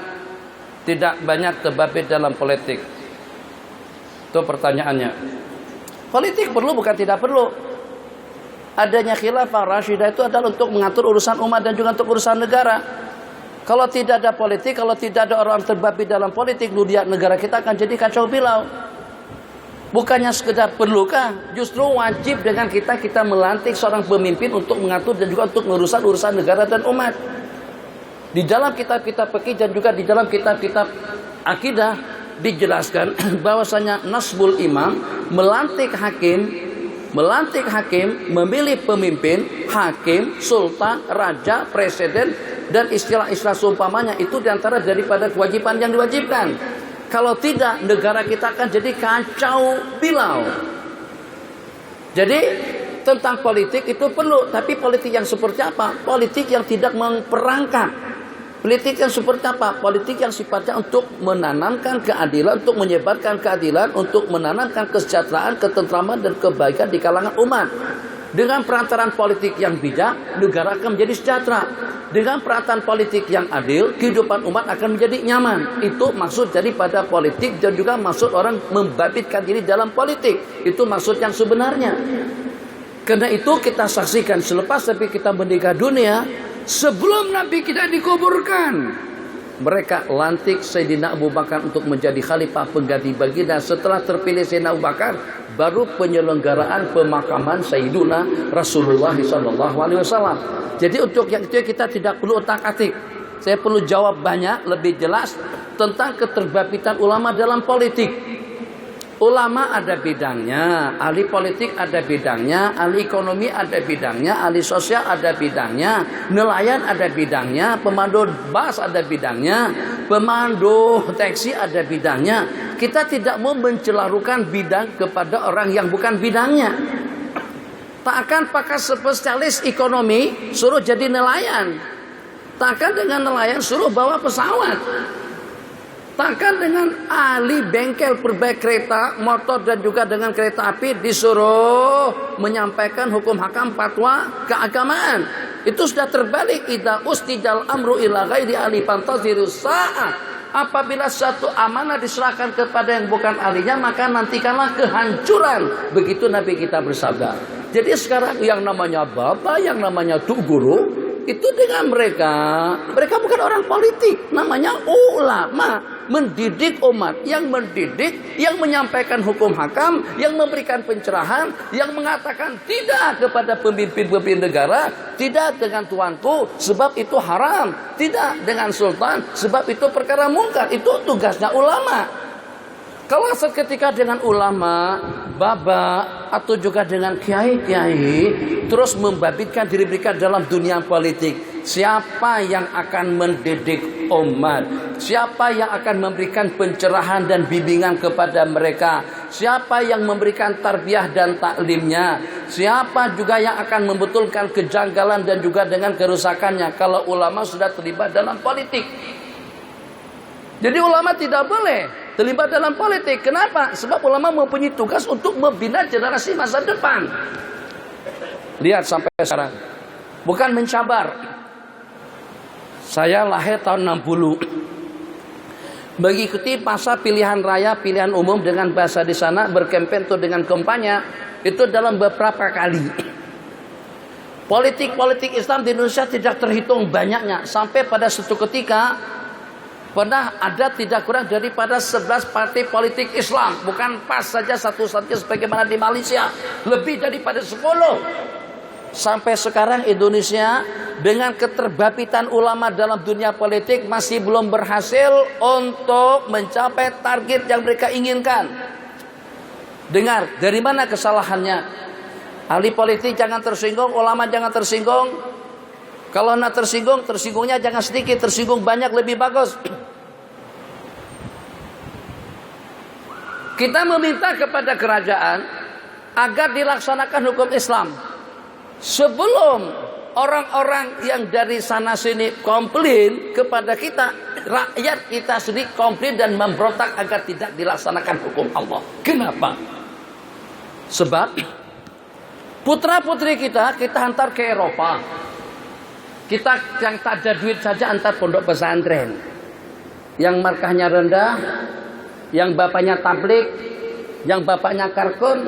tidak banyak terlibat dalam politik. Itu pertanyaannya. Politik perlu bukan tidak perlu. Adanya khilafah Rasyidah itu adalah untuk mengatur urusan umat dan juga untuk urusan negara. Kalau tidak ada politik, kalau tidak ada orang terbabi dalam politik, dunia negara kita akan jadi kacau bilau. Bukannya sekedar perlukah, justru wajib dengan kita melantik seorang pemimpin untuk mengatur dan juga untuk urusan negara dan umat. Di dalam kitab-kitab fikih dan juga di dalam kitab-kitab akidah dijelaskan bahwasanya nasbul imam, melantik hakim, memilih pemimpin, hakim, sultan, raja, presiden, dan istilah-istilah seumpamanya itu diantara daripada kewajiban yang diwajibkan. Kalau tidak, negara kita akan jadi kacau bilau. Jadi tentang politik itu perlu, tapi politik yang seperti apa? Politik yang tidak memperangkap. Politik yang seperti apa? Politik yang sifatnya untuk menanamkan keadilan, untuk menyebarkan keadilan, untuk menanamkan kesejahteraan, ketentraman, dan kebaikan di kalangan umat. Dengan perantaran politik yang bijak, negara akan menjadi sejahtera. Dengan perantaran politik yang adil, kehidupan umat akan menjadi nyaman. Itu maksud daripada politik dan juga maksud orang membabitkan diri dalam politik. Itu maksud yang sebenarnya. Karena itu kita saksikan selepas Nabi kita meninggal dunia, sebelum Nabi kita dikuburkan, mereka lantik Sayyidina Abu Bakar untuk menjadi khalifah pengganti baginda. Setelah terpilih Sayyidina Abu Bakar, baru penyelenggaraan pemakaman Sayyiduna Rasulullah SAW. Jadi untuk yang itu kita tidak perlu otak-atik. Saya perlu jawab banyak, lebih jelas tentang keterbabitan ulama dalam politik. Ulama ada bidangnya, ahli politik ada bidangnya, ahli ekonomi ada bidangnya, ahli sosial ada bidangnya, nelayan ada bidangnya, pemandu bus ada bidangnya, pemandu taksi ada bidangnya. Kita tidak mau mencelarukan bidang kepada orang yang bukan bidangnya. Tak akan pakai spesialis ekonomi suruh jadi nelayan. Tak akan dengan nelayan suruh bawa pesawat. Takkan dengan ahli bengkel perbaik kereta, motor dan juga dengan kereta api disuruh menyampaikan hukum hakam fatwa keagamaan. Itu sudah terbalik. Idza ustijal amru ila ghairi ahli fantazirus sa'ah. Apabila satu amanah diserahkan kepada yang bukan ahlinya, maka nantikanlah kehancuran. Begitu Nabi kita bersabda. Jadi sekarang yang namanya baba, yang namanya tuk guru, itu dengan mereka bukan orang politik, namanya ulama. Mendidik umat, yang mendidik, yang menyampaikan hukum hakam, yang memberikan pencerahan, yang mengatakan tidak kepada pemimpin-pemimpin negara, tidak dengan tuanku sebab itu haram, tidak dengan sultan sebab itu perkara mungkar. Itu tugasnya ulama. Kalau seketika dengan ulama, baba, atau juga dengan kiai-kiai terus membabitkan diri mereka dalam dunia politik, siapa yang akan mendidik umat? Siapa yang akan memberikan pencerahan dan bimbingan kepada mereka? Siapa yang memberikan tarbiyah dan taklimnya? Siapa juga yang akan membetulkan kejanggalan dan juga dengan kerusakannya kalau ulama sudah terlibat dalam politik? Jadi ulama tidak boleh terlibat dalam politik. Kenapa? Sebab ulama mempunyai tugas untuk membina generasi masa depan. Lihat sampai sekarang, bukan mencabar. Saya lahir tahun 60, mengikuti masa pilihan raya, pilihan umum dengan bahasa di sana, berkempen atau dengan kampanye itu dalam beberapa kali. Politik Islam di Indonesia tidak terhitung banyaknya, sampai pada suatu ketika Pernah ada tidak kurang daripada 11 partai politik Islam. Bukan PAS saja satu-satunya sebagaimana di Malaysia. Lebih daripada 10. Sampai sekarang Indonesia dengan keterbabitan ulama dalam dunia politik masih belum berhasil untuk mencapai target yang mereka inginkan. Dengar, dari mana kesalahannya? Ahli politik jangan tersinggung, ulama jangan tersinggung. Kalau nak tersinggung, tersinggungnya jangan sedikit, tersinggung banyak lebih bagus. Kita meminta kepada kerajaan agar dilaksanakan hukum Islam. Sebelum orang-orang yang dari sana sini komplain kepada kita, rakyat kita sendiri komplain dan memberontak agar tidak dilaksanakan hukum Allah. Kenapa? Sebab putra-putri kita hantar ke Eropa. Kita yang tak ada duit saja antar pondok pesantren. Yang markahnya rendah, yang bapaknya tablik, yang bapaknya karkun,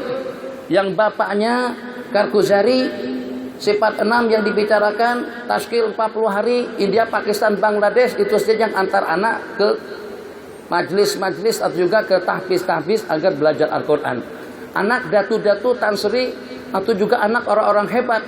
yang bapaknya karguzari, sifat 6 yang dibicarakan, taskil 40 hari, India, Pakistan, Bangladesh, itu saja yang antar anak ke majlis-majlis atau juga ke tahfiz-tahfiz agar belajar Al-Quran. Anak datu-datu, tansri, atau juga anak orang-orang hebat.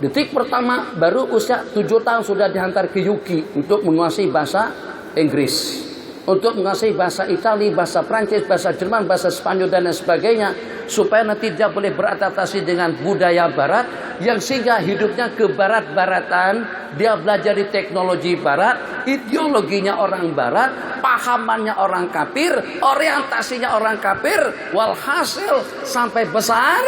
Detik pertama baru usia 7 tahun sudah dihantar ke UK untuk menguasai bahasa Inggris, untuk menguasai bahasa Itali, bahasa Prancis, bahasa Jerman, bahasa Spanyol dan lain sebagainya, supaya nanti dia boleh beradaptasi dengan budaya barat, yang sehingga hidupnya ke barat-baratan, dia belajar di teknologi barat, ideologinya orang barat, pahamannya orang kafir, orientasinya orang kafir, walhasil sampai besar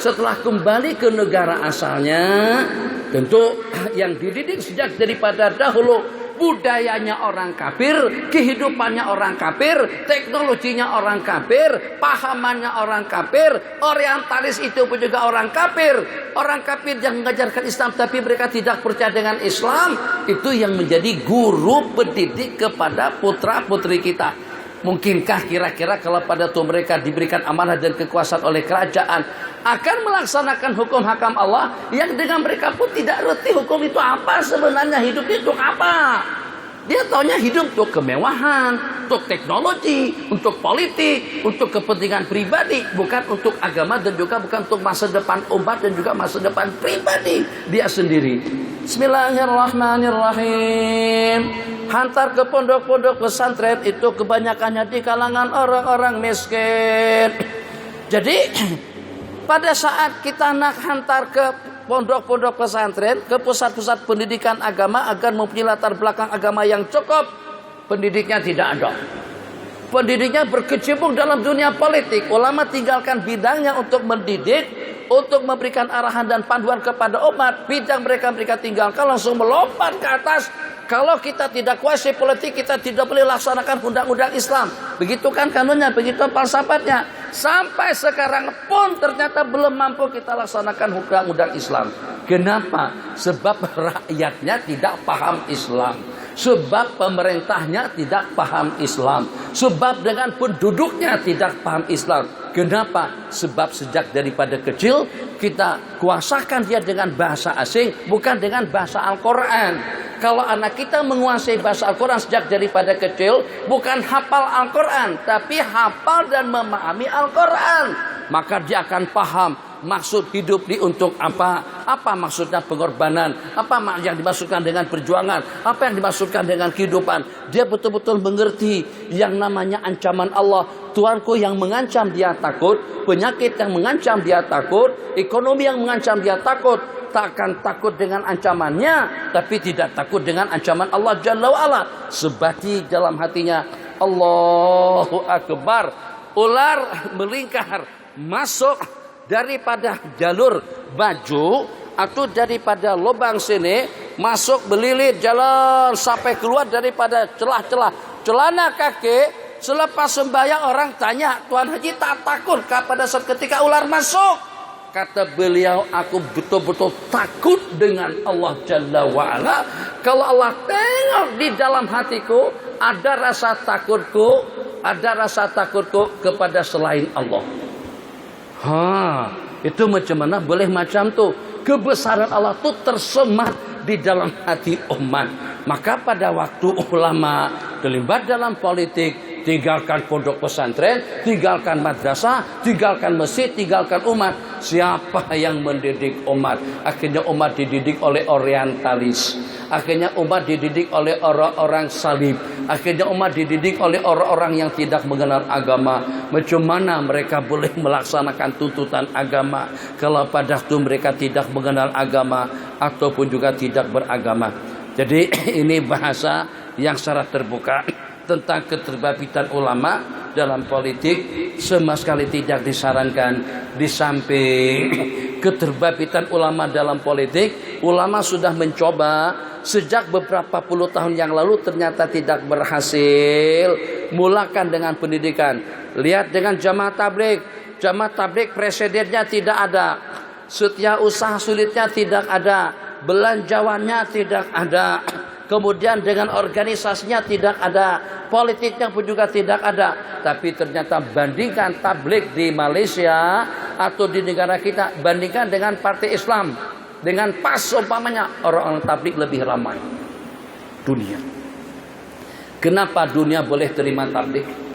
setelah kembali ke negara asalnya, tentu yang dididik sejak daripada dahulu budayanya orang kafir, kehidupannya orang kafir, teknologinya orang kafir, pahamannya orang kafir, orientalis itu pun juga orang kafir. Orang kafir yang mengajarkan Islam tapi mereka tidak percaya dengan Islam, itu yang menjadi guru pendidik kepada putra-putri kita. Mungkinkah kira-kira kalau pada tuh mereka diberikan amanah dan kekuasaan oleh kerajaan akan melaksanakan hukum hakam Allah yang dengan mereka pun tidak ngerti hukum itu apa sebenarnya, hidup itu apa? Dia taunya hidup untuk kemewahan, untuk teknologi, untuk politik, untuk kepentingan pribadi, bukan untuk agama dan juga bukan untuk masa depan umat dan juga masa depan pribadi dia sendiri. Bismillahirrahmanirrahim. Hantar ke pondok-pondok pesantren itu kebanyakannya di kalangan orang-orang miskin. Jadi pada saat kita nak hantar ke pondok-pondok pesantren, ke pusat-pusat pendidikan agama agar mempunyai latar belakang agama yang cukup, pendidiknya tidak ada. Pendidiknya berkecimpung dalam dunia politik. Ulama tinggalkan bidangnya untuk mendidik, untuk memberikan arahan dan panduan kepada umat. Bidang mereka tinggalkan, langsung melompat ke atas. Kalau kita tidak kuasai politik, kita tidak boleh laksanakan undang-undang Islam. Begitu kan kanunnya, begitu falsafatnya. Sampai sekarang pun ternyata belum mampu kita laksanakan undang-undang Islam. Kenapa? Sebab rakyatnya tidak paham Islam. Sebab pemerintahnya tidak paham Islam. Sebab dengan penduduknya tidak paham Islam. Kenapa? Sebab sejak daripada kecil kita kuasakan dia dengan bahasa asing, bukan dengan bahasa Al-Quran. Kalau anak kita menguasai bahasa Al-Quran sejak daripada kecil, bukan hafal Al-Quran, tapi hafal dan memahami Al-Quran, maka dia akan paham maksud hidup ini untuk apa? Apa maksudnya pengorbanan? Apa yang dimaksudkan dengan perjuangan? Apa yang dimaksudkan dengan kehidupan? Dia betul-betul mengerti yang namanya ancaman Allah. Tuanku yang mengancam dia takut, penyakit yang mengancam dia takut, ekonomi yang mengancam dia takut. Tak akan takut dengan ancamannya, tapi tidak takut dengan ancaman Allah Jalla wa'ala. Sebati dalam hatinya, Allahu Akbar. Ular melingkar masuk daripada jalur baju atau daripada lubang sini, masuk melilit jalan sampai keluar daripada celah-celah celana kaki. Selepas sembahyang orang tanya, Tuan Haji tak takut pada saat ketika ular masuk? Kata beliau, aku betul-betul takut dengan Allah Jalla wa'ala. Kalau Allah tengok di dalam hatiku, ada rasa takutku kepada selain Allah. Itu macam mana boleh macam tu? Kebesaran Allah tu tersemat di dalam hati umat. Maka pada waktu ulama terlibat dalam politik, tinggalkan pondok pesantren, tinggalkan madrasah, tinggalkan masjid, tinggalkan umat. Siapa yang mendidik umat? Akhirnya umat dididik oleh orientalis. Akhirnya umat dididik oleh orang-orang salib. Akhirnya umat dididik oleh orang-orang yang tidak mengenal agama. Macam mana mereka boleh melaksanakan tuntutan agama kalau pada waktu mereka tidak mengenal agama ataupun juga tidak beragama. Jadi ini bahasa yang secara terbuka tentang keterlibatan ulama dalam politik sama sekali tidak disarankan. Di samping keterlibatan ulama dalam politik, ulama sudah mencoba sejak beberapa puluh tahun yang lalu, ternyata tidak berhasil. Mulakan dengan pendidikan. Lihat dengan jamaah tabligh. Jamaah tabligh presidennya tidak ada, setiausaha sulitnya tidak ada, belanjawannya tidak ada, kemudian dengan organisasinya tidak ada, politiknya pun juga tidak ada. Tapi ternyata bandingkan tabligh di Malaysia atau di negara kita, bandingkan dengan partai Islam, dengan PAS umpamanya, orang-orang tabligh lebih ramai dunia. Kenapa dunia boleh terima tabligh?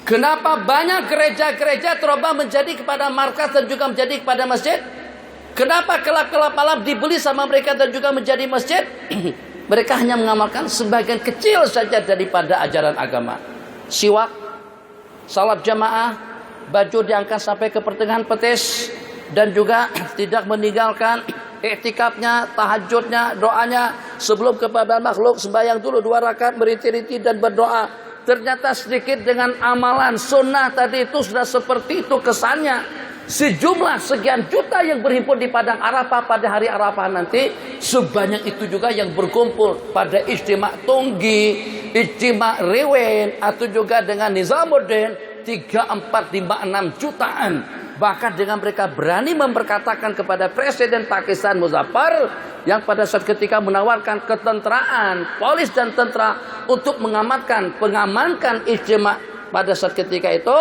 Kenapa banyak gereja-gereja terubah menjadi kepada markas dan juga menjadi kepada masjid? Kenapa kelab-kelab malam dibeli sama mereka dan juga menjadi masjid? Mereka hanya mengamalkan sebagian kecil saja daripada ajaran agama. Siwak, salat jamaah, baju diangkat sampai ke pertengahan petis, dan juga tidak meninggalkan iktikafnya, tahajudnya, doanya sebelum kepada makhluk, sembahyang dulu 2 rakaat, meriti-riti dan berdoa. Ternyata sedikit dengan amalan sunnah tadi itu sudah seperti itu kesannya. Sejumlah sekian juta yang berhimpun di padang Arafah pada hari Arafah nanti, sebanyak itu juga yang berkumpul pada Ijtima' Tunggi, Ijtima' Rewen, atau juga dengan Nizamuddin 3, 4, 5, 6 jutaan. Bahkan dengan mereka berani memperkatakan kepada Presiden Pakistan Muzaffar yang pada saat ketika menawarkan ketenteraan, polis dan tentara untuk mengamankan ijtima' pada saat ketika itu,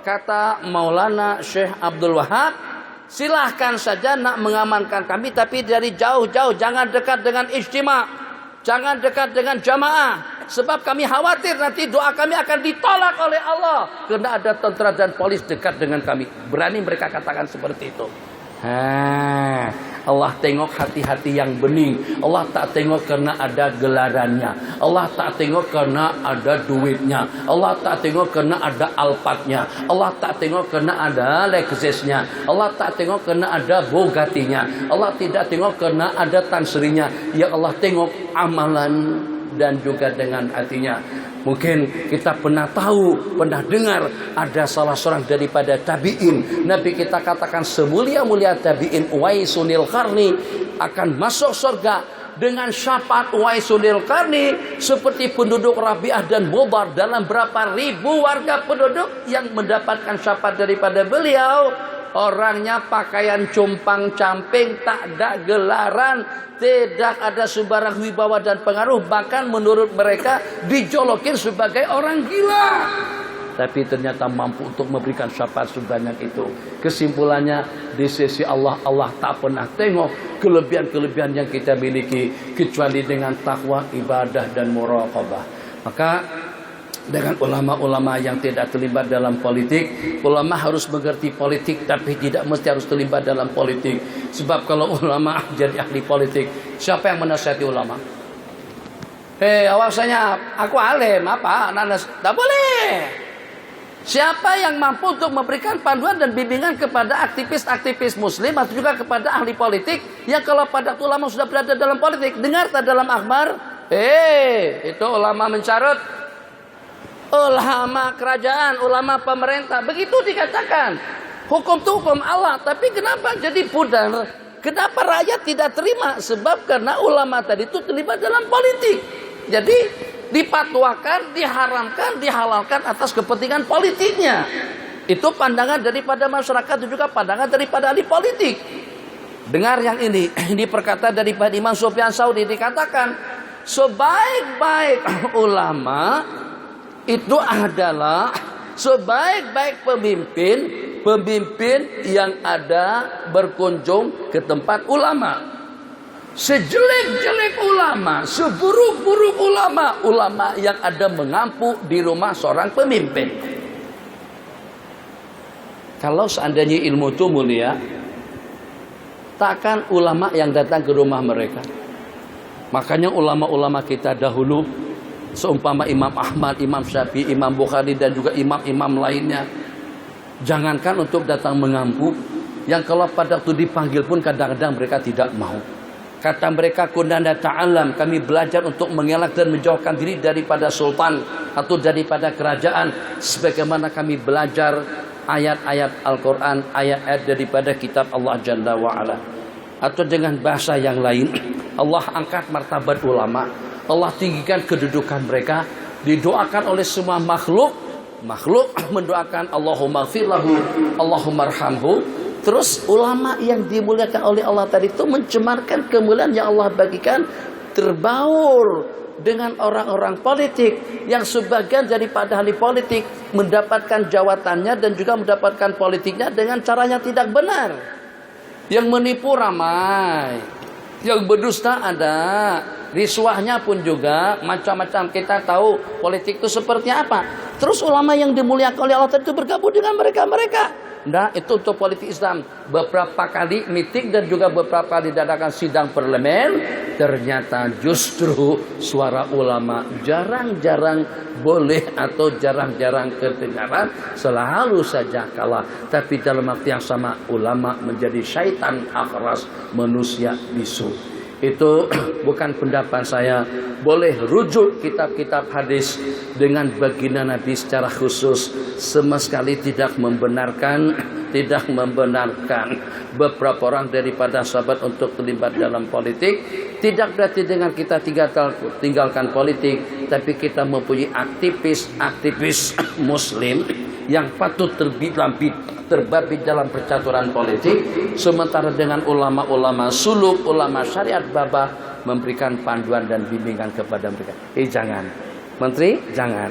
kata Maulana Syekh Abdul Wahab, silahkan saja nak mengamankan kami, tapi dari jauh-jauh, jangan dekat dengan ijtima', jangan dekat dengan jamaah, sebab kami khawatir nanti doa kami akan ditolak oleh Allah karena ada tentara dan polis dekat dengan kami. Berani mereka katakan seperti itu. Allah tengok hati-hati yang bening. Allah tak tengok karena ada gelarannya. Allah tak tengok karena ada duitnya. Allah tak tengok karena ada alpatnya. Allah tak tengok karena ada Lexusnya. Allah tak tengok karena ada Bugatinya. Allah tidak tengok karena ada tansrinya. Ya Allah tengok amalan dan juga dengan hatinya. Mungkin kita pernah tahu, pernah dengar ada salah seorang daripada tabi'in, Nabi kita katakan semulia-mulia tabi'in, Uwaisunil Qarni, akan masuk surga dengan syafaat Uwaisunil Qarni seperti penduduk Rabi'ah dan Mudar dalam berapa ribu warga penduduk yang mendapatkan syafaat daripada beliau. Orangnya pakaian compang-camping, tak ada gelaran, tidak ada sembarang wibawa dan pengaruh, bahkan menurut mereka dijolokin sebagai orang gila. Tapi ternyata mampu untuk memberikan syafaat sebanyak itu. Kesimpulannya, di sisi Allah, Allah tak pernah tengok kelebihan-kelebihan yang kita miliki kecuali dengan takwa, ibadah dan muraqabah. Maka dengan ulama-ulama yang tidak terlibat dalam politik, ulama harus mengerti politik tapi tidak mesti harus terlibat dalam politik. Sebab kalau ulama jadi ahli politik, siapa yang menasihati ulama? Awasanya aku alim apa? Tak boleh. Siapa yang mampu untuk memberikan panduan dan bimbingan kepada aktivis-aktivis muslim atau juga kepada ahli politik yang kalau pada ulama sudah berada dalam politik? Dengar tak dalam akhbar? Itu ulama mencarut, ulama kerajaan, ulama pemerintah, begitu dikatakan. Hukum itu hukum Allah, tapi kenapa jadi pudar? Kenapa rakyat tidak terima? Sebab karena ulama tadi itu terlibat dalam politik. Jadi dipatwakan, diharamkan, dihalalkan atas kepentingan politiknya. Itu pandangan daripada masyarakat dan juga pandangan daripada ahli politik. Dengar yang ini perkataan daripada Imam Sufyan Tsauri, dikatakan sebaik-baik ulama itu adalah sebaik-baik pemimpin yang ada berkunjung ke tempat ulama. sejelek-jelek ulama, seburuk-buruk ulama, ulama yang ada mengampu di rumah seorang pemimpin. Kalau seandainya ilmu itu mulia, takkan ulama yang datang ke rumah mereka. Makanya ulama-ulama kita dahulu, seumpama Imam Ahmad, Imam Syafi'i, Imam Bukhari, dan juga imam-imam lainnya, jangankan untuk datang mengampu, yang kalau pada waktu dipanggil pun kadang-kadang mereka tidak mau. Kata mereka, kunna nata'allam, kami belajar untuk mengelak dan menjauhkan diri daripada sultan atau daripada kerajaan, sebagaimana kami belajar ayat-ayat Al-Quran, ayat-ayat daripada kitab Allah Jalla wa'ala. Atau dengan bahasa yang lain, Allah angkat martabat ulama, Allah tinggikan kedudukan mereka, didoakan oleh semua makhluk mendoakan Allahumma gfir lahu, Allahumma arhamhu. Terus ulama yang dimuliakan oleh Allah tadi itu mencemarkan kemuliaan yang Allah bagikan, terbaur dengan orang-orang politik yang sebagian daripada ahli politik mendapatkan jawatannya dan juga mendapatkan politiknya dengan caranya tidak benar. Yang menipu ramai, yang berdusta ada, riswahnya pun juga macam-macam. Kita tahu politik itu seperti apa. Terus ulama yang dimuliakan oleh Allah itu bergabung dengan mereka-mereka. Nah, itu untuk politik Islam. Beberapa kali meeting dan juga beberapa kali diadakan sidang parlemen, ternyata justru suara ulama jarang-jarang boleh atau jarang-jarang kedengaran, selalu saja kalah. Tapi dalam waktu yang sama ulama menjadi syaitan akhras, manusia bisu. Itu bukan pendapat saya. Boleh rujuk kitab-kitab hadis dengan baginda Nabi secara khusus. Sama sekali tidak membenarkan beberapa orang daripada sahabat untuk terlibat dalam politik. Tidak berarti dengan kita tinggalkan politik, tapi kita mempunyai aktivis muslim yang patut terbabit dalam percaturan politik. Sementara dengan ulama-ulama suluk, ulama syariat babah memberikan panduan dan bimbingan kepada mereka. Jangan. Menteri, jangan.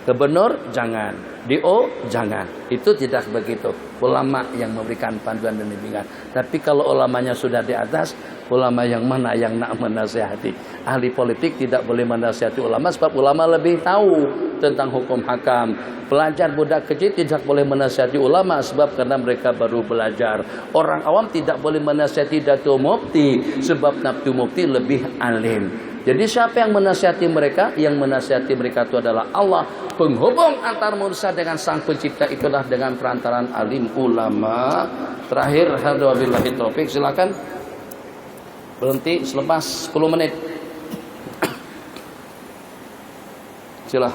Gubernur, jangan. DO, jangan. Itu tidak begitu. Ulama yang memberikan panduan dan bimbingan. Tapi kalau ulamanya sudah di atas, ulama yang mana yang nak menasihati? Ahli politik tidak boleh menasihati ulama sebab ulama lebih tahu tentang hukum hakam. Pelajar budak kecil tidak boleh menasihati ulama sebab karena mereka baru belajar. Orang awam tidak boleh menasihati Datuk Mufti sebab Datuk Mufti lebih alim. Jadi siapa yang menasihati mereka? Yang menasihati mereka itu adalah Allah. Penghubung antar manusia dengan Sang Pencipta itulah dengan perantaraan alim ulama. Terakhir, wabillahi taufik, silakan berhenti selepas 10 menit. Silah.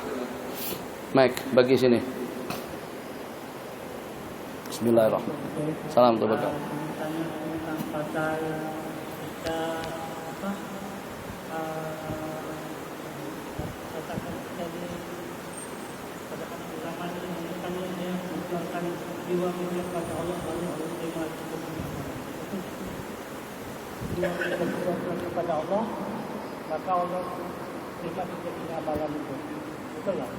Mike, bagi sini. Bismillahirrahmanirrahim. Salam tubuhkan.
Tentang pasal kita katakan tadi pada ulama ini dia mengeluarkan jiwa mereka kepada Allah lalu terima jiwa kepada Allah, maka Allah terima kita amalan itu. Betul tak?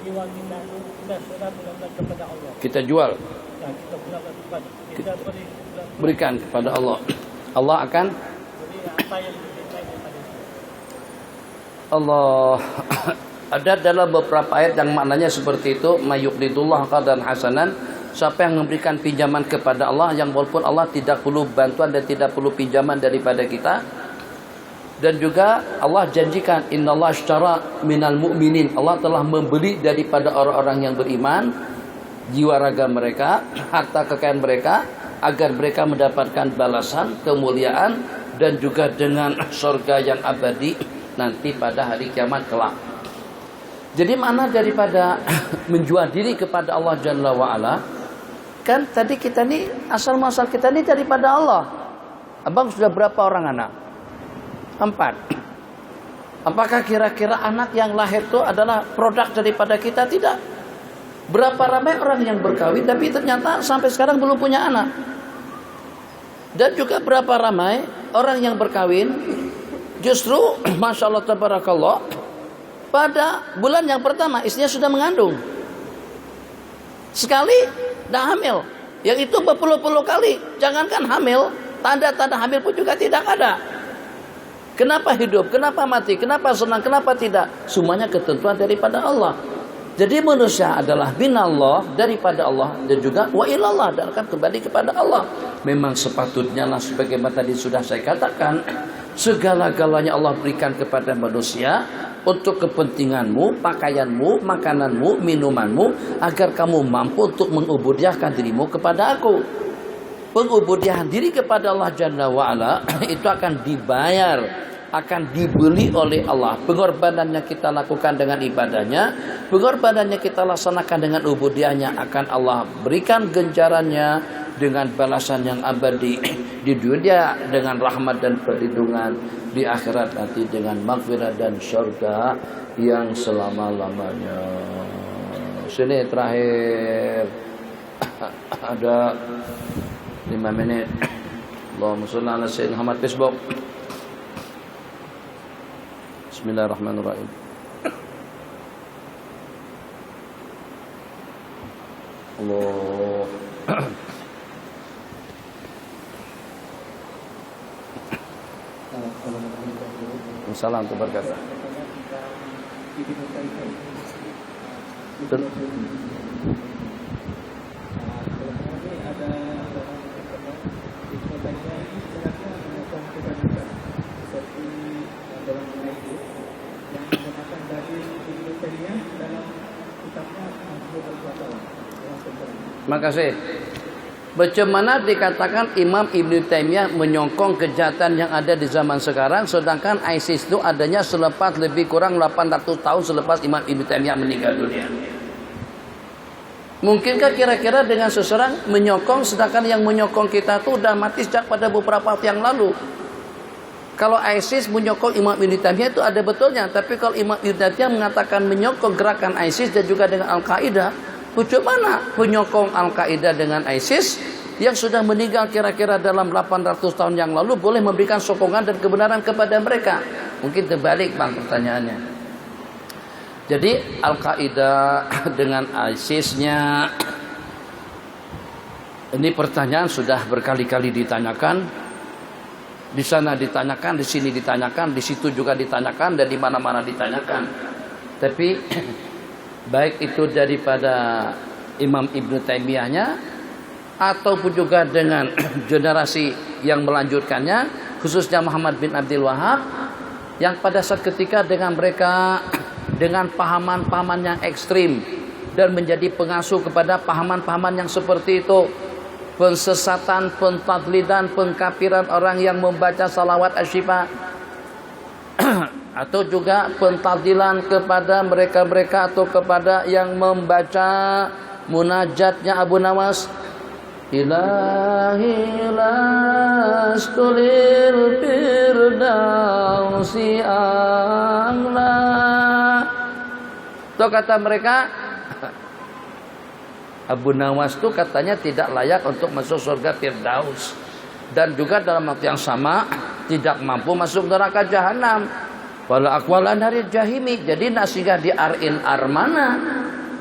Jiwa kita itu kita sudah berikan kepada Allah.
Kita jual.
Ya, kita
berikan kepada Allah. Allah akan
beri apa yang dimintai kepada kita.
Allah ada dalam beberapa ayat yang maknanya seperti itu, mayyuqridullah qadan hasanan, siapa yang memberikan pinjaman kepada Allah yang walaupun Allah tidak perlu bantuan dan tidak perlu pinjaman daripada kita. Dan juga Allah janjikan innallaha ashtara minal mu'minin, Allah telah membeli daripada orang-orang yang beriman jiwa raga mereka, harta kekayaan mereka, agar mereka mendapatkan balasan, kemuliaan dan juga dengan surga yang abadi nanti pada hari kiamat kelak. Jadi mana daripada menjual diri kepada Allah Jalla wa'ala, kan tadi kita ni asal-muasal kita ni daripada Allah. Abang sudah berapa orang anak? 4. Apakah kira-kira anak yang lahir itu adalah produk daripada kita? Tidak. Berapa ramai orang yang berkawin tapi ternyata sampai sekarang belum punya anak. Dan juga berapa ramai orang yang berkawin justru Masya Allah Tabarakallah pada bulan yang pertama istrinya sudah mengandung. Sekali dah hamil. Yang itu berpuluh-puluh kali. Jangankan hamil, Tanda-tanda hamil pun juga tidak ada. Kenapa hidup? Kenapa mati? Kenapa senang? Kenapa tidak? Semuanya ketentuan daripada Allah. Jadi manusia adalah minallah, daripada Allah, dan juga wa ilallah, dan akan kembali kepada Allah. Memang sepatutnya lah, sebagaimana tadi sudah saya katakan, segala-galanya Allah berikan kepada manusia untuk kepentinganmu, pakaianmu, makananmu, minumanmu, agar kamu mampu untuk mengubudiahkan dirimu kepada aku. Pengubudiahan diri kepada Allah Jalla wa'ala itu akan dibayar, akan dibeli oleh Allah. Pengorbanan yang kita lakukan dengan ibadahnya, pengorbanan yang kita laksanakan dengan ubudiahnya, akan Allah berikan ganjarannya dengan balasan yang abadi di dunia dengan rahmat dan perlindungan, di akhirat nanti dengan maghfirah dan syurga yang selama-lamanya. Sini terakhir ada 5 menit. Allahumma shalli ala sayyidina Muhammad. Facebook. Bismillahirrahmanirrahim. Allah. Salam berkata. Makasih. Bagaimana dikatakan Imam Ibnu Taimiyah menyongkong kejahatan yang ada di zaman sekarang, sedangkan ISIS itu adanya selepas lebih kurang 800 tahun selepas Imam Ibnu Taimiyah meninggal dunia. Mungkinkah kira-kira dengan seseorang menyokong, sedangkan yang menyokong kita itu sudah mati sejak pada beberapa waktu yang lalu? Kalau ISIS menyokong Imam Ibnu Taimiyah itu ada betulnya, tapi kalau Imam Ibnu Taimiyah mengatakan menyokong gerakan ISIS dan juga dengan Al-Qaeda, bagaimana penyokong Al-Qaeda dengan ISIS yang sudah meninggal kira-kira dalam 800 tahun yang lalu boleh memberikan sokongan dan kebenaran kepada mereka? Mungkin terbalik Bang pertanyaannya. Jadi Al-Qaeda dengan ISIS-nya, ini pertanyaan sudah berkali-kali ditanyakan. Di sana ditanyakan, di sini ditanyakan, di situ juga ditanyakan, dan di mana-mana ditanyakan. Tapi baik itu daripada Imam Ibnu Taimiyahnya ataupun juga dengan generasi yang melanjutkannya, khususnya Muhammad bin Abdul Wahab, yang pada saat ketika dengan mereka dengan pahaman-pahaman yang ekstrim dan menjadi pengasuh kepada pahaman-pahaman yang seperti itu, pensesatan, pentadlidan, pengkafiran orang yang membaca salawat asyifa, atau juga pentadilan kepada mereka-mereka atau kepada yang membaca munajatnya Abu Nawas, Ilahi lastulil firdausi a'la. Itu kata mereka, Abu Nawas itu katanya tidak layak untuk masuk surga Firdaus, dan juga dalam waktu yang sama tidak mampu masuk neraka jahanam. Wala aqwalan dari jahimi. Jadi nasigah di arin armana.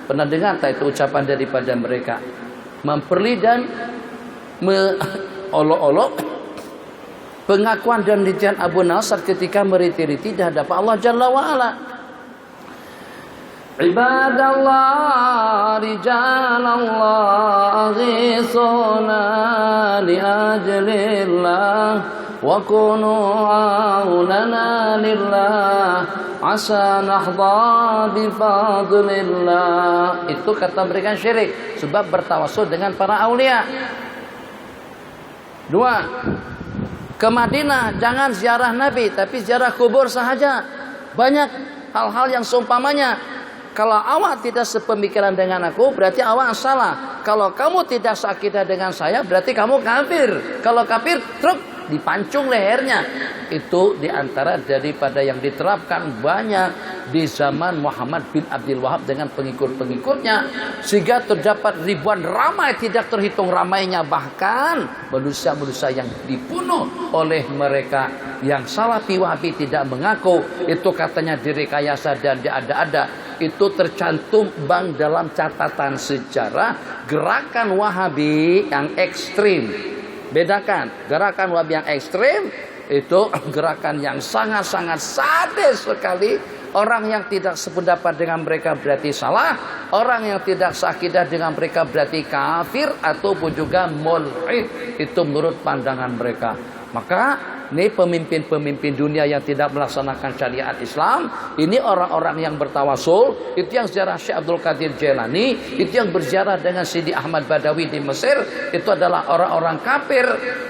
Pernah dengar tak itu ucapan daripada mereka? Memperli dan olok-olok pengakuan dan rincian Abu Nawas ketika meriti-riti di hadapan Allah Jalla wa'ala. Ibadallah, rijalallah, aghisuna li ajlillah, wa kunu aunana lillah, asa nahda bifadlillah. Itu kata mereka syirik, sebab bertawassul dengan para aulia. 2. Ke Madinah jangan ziarah Nabi, tapi ziarah kubur sahaja. Banyak hal-hal yang seumpamanya. Kalau awak tidak sepemikiran dengan aku, berarti awak salah. Kalau kamu tidak seakidah dengan saya, berarti kamu kafir. Kalau kafir, truk, dipancung lehernya. Itu diantara daripada yang diterapkan banyak di zaman Muhammad bin Abdul Wahab dengan pengikut-pengikutnya. Sehingga terdapat ribuan ramai, tidak terhitung ramainya. Bahkan manusia-manusia yang dibunuh oleh mereka yang Salafi Wahabi tidak mengaku. Itu katanya direkayasa dan diada-ada. Itu tercantum Bang dalam catatan sejarah gerakan Wahabi yang ekstrim Bedakan gerakan Wahabi yang ekstrim itu gerakan yang sangat-sangat sadis sekali. Orang yang tidak sependapat dengan mereka berarti salah. Orang yang tidak seakidah dengan mereka berarti kafir ataupun juga mulhid. Itu menurut pandangan mereka. Maka ini pemimpin-pemimpin dunia yang tidak melaksanakan syariat Islam, ini orang-orang yang bertawasul. Itu yang ziarah Syekh Abdul Qadir Jailani, itu yang berziarah dengan Sidi Ahmad Badawi di Mesir. Itu adalah orang-orang kafir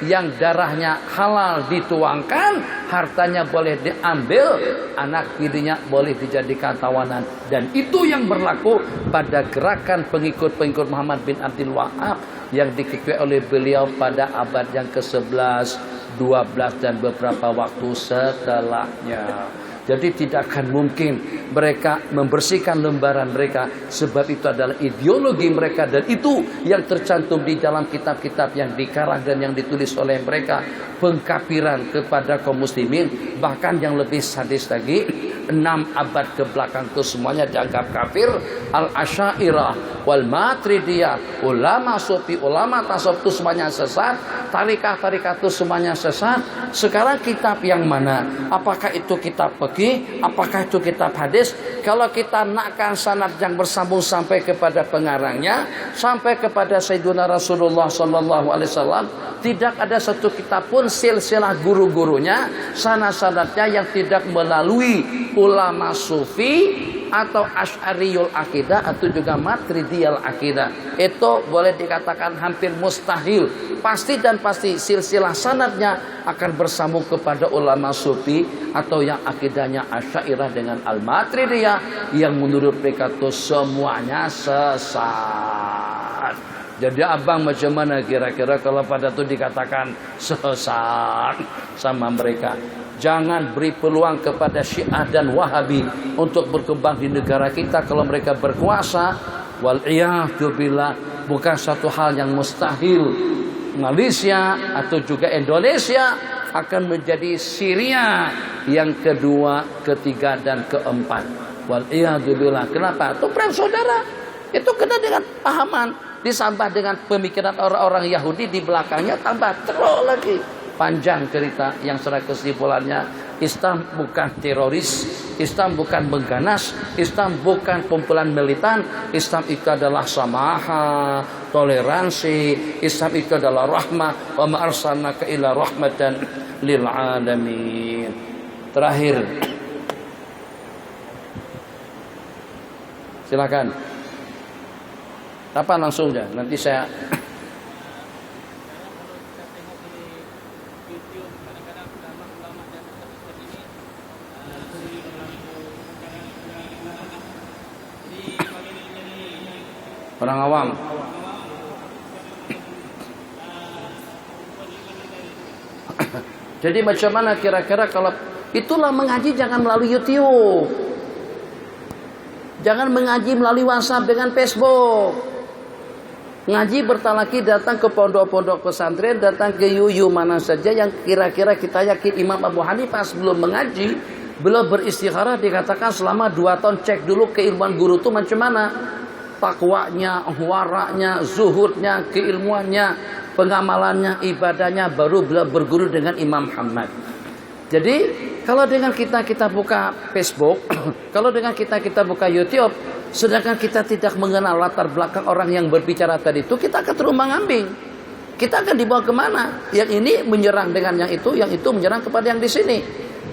yang darahnya halal dituangkan, hartanya boleh diambil, anak tirinya boleh dijadikan tawanan. Dan itu yang berlaku pada gerakan pengikut-pengikut Muhammad bin Abdul Wahab yang diketuai oleh beliau pada abad yang ke-11, 12 dan beberapa waktu setelahnya. Jadi tidak akan mungkin mereka membersihkan lembaran mereka, sebab itu adalah ideologi mereka dan itu yang tercantum di dalam kitab-kitab yang dikarang dan yang ditulis oleh mereka. Pengkafiran kepada kaum muslimin, bahkan yang lebih sadis lagi, 6 abad ke belakang itu semuanya dianggap kafir. Al-Asy'ariyah wal Maturidiyah, ulama sufi, ulama tasawuf itu semuanya sesat. Tarikah-tarikah itu semuanya sesat. Sekarang kitab yang mana? Apakah itu kitab fikih? Apakah itu kitab hadis? Kalau kita nakkan sanad yang bersambung sampai kepada pengarangnya, sampai kepada Sayyidina Rasulullah SAW, tidak ada satu kitab pun silsilah guru-gurunya, sanad-sanadnya yang tidak melalui ulama sufi atau Asy'ariyul akidah atau juga Maturidiyal akidah. Itu boleh dikatakan hampir mustahil. Pasti dan pasti silsilah sanadnya akan bersambung kepada ulama sufi atau yang akidahnya Asy'ariyah dengan Al-Maturidiyah yang menurut mereka itu semuanya sesat. Jadi abang macam mana kira-kira kalau pada itu dikatakan sesat sama mereka? Jangan beri peluang kepada Syiah dan Wahabi untuk berkembang di negara kita kalau mereka berkuasa. Wal'iyadu billah, bukan satu hal yang mustahil. Malaysia atau juga Indonesia akan menjadi Syria yang kedua, ketiga dan keempat. Wal'iyadu billah. Kenapa? Itu perang saudara. Itu kena dengan pahaman. Disambah dengan pemikiran orang-orang Yahudi di belakangnya, tambah teruk lagi. Panjang cerita yang secara kesimpulannya, Islam bukan teroris, Islam bukan mengganas, Islam bukan kumpulan militan. Islam itu adalah samaha, toleransi. Islam itu adalah rahmah. Wa ma arsalnaka illa rahmatan lil alamin. Terakhir, silakan. Kapan langsung aja? Nanti saya orang awam. Jadi macam mana kira-kira kalau itulah mengaji, jangan melalui YouTube. Jangan mengaji melalui WhatsApp dengan Facebook. Ngaji bertalaki datang ke pondok-pondok pesantren, datang ke yuyu mana saja yang kira-kira kita yakin. Imam Abu Hanifah sebelum mengaji, beliau beristikharah, dikatakan selama 2 tahun cek dulu keilmuan guru itu macam mana. Takwanya, waraknya, zuhudnya, keilmuannya, pengamalannya, ibadahnya, baru beliau berguru dengan Imam Ahmad. Jadi kalau dengan kita buka Facebook, kalau dengan kita buka YouTube, sedangkan kita tidak mengenal latar belakang orang yang berbicara tadi itu, kita akan terumbang-ambing. Kita akan dibawa kemana? Yang ini menyerang dengan yang itu menyerang kepada yang di sini.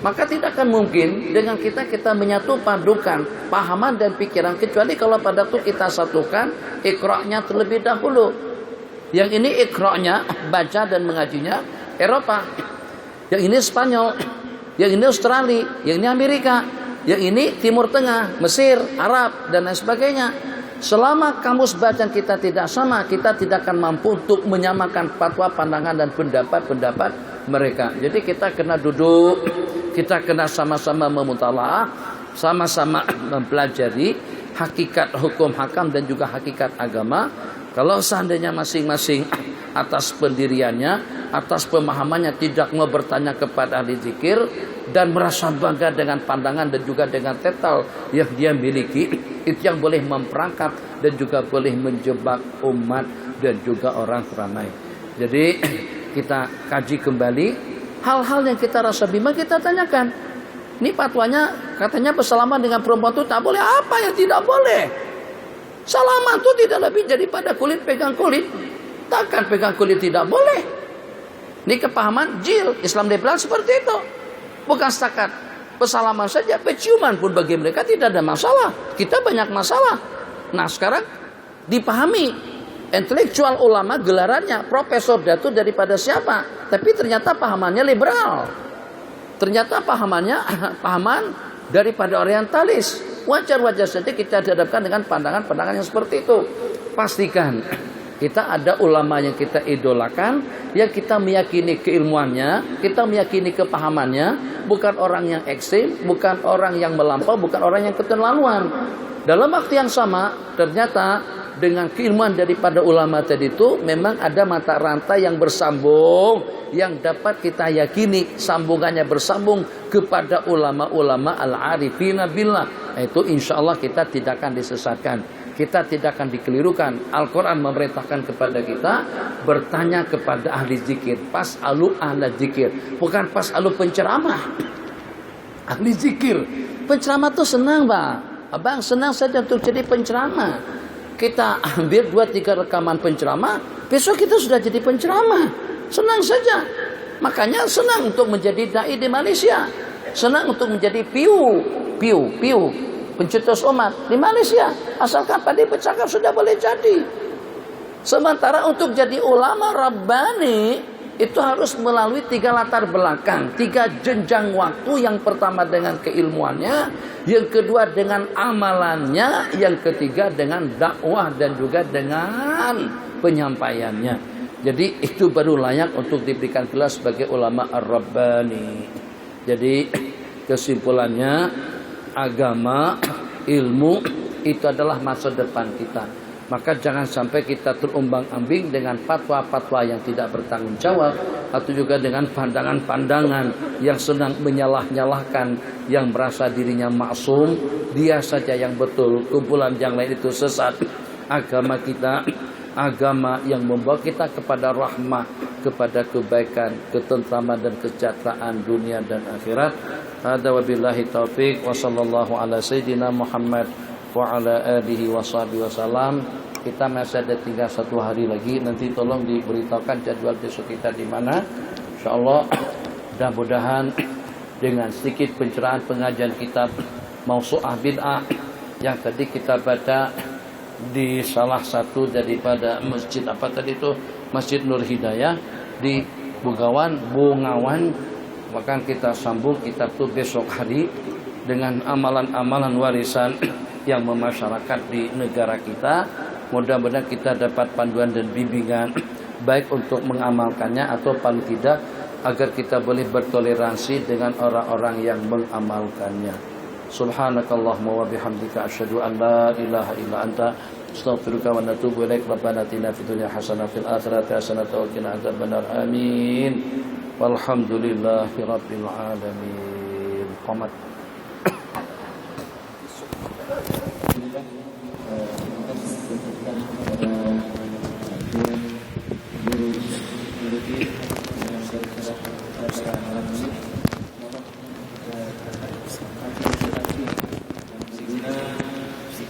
Maka tidak akan mungkin dengan kita menyatu padukan pahaman dan pikiran, kecuali kalau pada itu kita satukan iqra'nya terlebih dahulu. Yang ini iqra'nya, baca dan mengajinya Eropa, yang ini Spanyol, yang ini Australia, yang ini Amerika, yang ini Timur Tengah, Mesir, Arab, dan lain sebagainya. Selama kamus bacaan kita tidak sama, kita tidak akan mampu untuk menyamakan fatwa, pandangan, dan pendapat-pendapat mereka. Jadi kita kena duduk, kita kena sama-sama memutalaah, sama-sama mempelajari hakikat hukum hakam dan juga hakikat agama. Kalau seandainya masing-masing atas pendiriannya, atas pemahamannya tidak mau bertanya kepada ahli zikir dan merasa bangga dengan pandangan dan juga dengan tetal yang dia miliki, itu yang boleh memperangkap dan juga boleh menjebak umat dan juga orang ramai. Jadi kita kaji kembali. Hal-hal yang kita rasa bimbang kita tanyakan. Ini fatwanya katanya bersalaman dengan perempuan itu tak boleh. Apa yang tidak boleh? Salaman itu tidak lebih daripada kulit pegang kulit. Takkan pegang kulit tidak boleh. Ini kepahaman jil. Islam liberal seperti itu. Bukan setakat bersalaman saja. Penciuman pun bagi mereka tidak ada masalah. Kita banyak masalah. Nah sekarang dipahami. Intelektual ulama gelarannya profesor itu daripada siapa? Tapi ternyata pahamannya liberal. Ternyata pahaman daripada orientalis. Wajar-wajar saja kita dihadapkan dengan pandangan-pandangan yang seperti itu. Pastikan kita ada ulama yang kita idolakan, yang kita meyakini keilmuannya, kita meyakini kepahamannya, bukan orang yang ekstrim, bukan orang yang melampau, bukan orang yang keterlaluan. Dalam waktu yang sama, ternyata dengan keilmuan daripada ulama tadi itu memang ada mata rantai yang bersambung, yang dapat kita yakini sambungannya bersambung kepada ulama-ulama al-arifina billah. Itu insya Allah kita tidak akan disesatkan, kita tidak akan dikelirukan. Al-Quran memerintahkan kepada kita bertanya kepada ahli zikir. Pas'alu ahla zikir, bukan pas'alu penceramah. Ahli zikir. Penceramah itu senang Abang senang saja untuk jadi penceramah. Kita ambil 2-3 rekaman penceramah, besok kita sudah jadi penceramah. Senang saja. Makanya senang untuk menjadi dai di Malaysia. Senang untuk menjadi piu pencetus umat di Malaysia. Asalkan pandai bercakap sudah boleh jadi. Sementara untuk jadi ulama Rabbani itu harus melalui 3 latar belakang, 3 jenjang waktu. Yang pertama dengan keilmuannya, yang kedua dengan amalannya, yang ketiga dengan dakwah dan juga dengan penyampaiannya. Jadi itu baru layak untuk diberikan gelar sebagai ulama ar-Rabbani. Jadi kesimpulannya, agama, ilmu itu adalah masa depan kita. Maka jangan sampai kita terumbang-ambing dengan fatwa-fatwa yang tidak bertanggung jawab, atau juga dengan pandangan-pandangan yang senang menyalah-nyalahkan, yang merasa dirinya maksum, dia saja yang betul, kumpulan yang lain itu sesat. Agama kita, agama yang membawa kita kepada rahmah, kepada kebaikan, ketentraman dan kesejahteraan dunia dan akhirat. Hada wabillahi taufik wa sallallahu ala sayyidina Muhammad wa ala alihi wa sahbihi wasallam. Kita masih ada tinggal 1 hari lagi. Nanti tolong diberitahukan jadwal besok kita di mana. Insyaallah mudah-mudahan dengan sedikit pencerahan pengajian kitab Mausu'ah Bid'ah yang tadi kita baca di salah satu daripada masjid apa tadi itu, Masjid Nur Hidayah di Bungawan. Maka kita sambung kitab itu besok hari dengan amalan-amalan warisan yang memasyarakat di negara kita. Mudah-mudahan kita dapat panduan dan bimbingan baik untuk mengamalkannya atau paling tidak agar kita boleh bertoleransi dengan orang-orang yang mengamalkannya. Subhanakallahumma wa bihamdika asyhadu an la ilaha illa anta astaghfiruka wa atubu ilaik. Rabbana atina fid dunya hasanah fil akhirati hasanah wa qina adzabannar. Amin. Walhamdulillahi rabbil alamin. Qomat.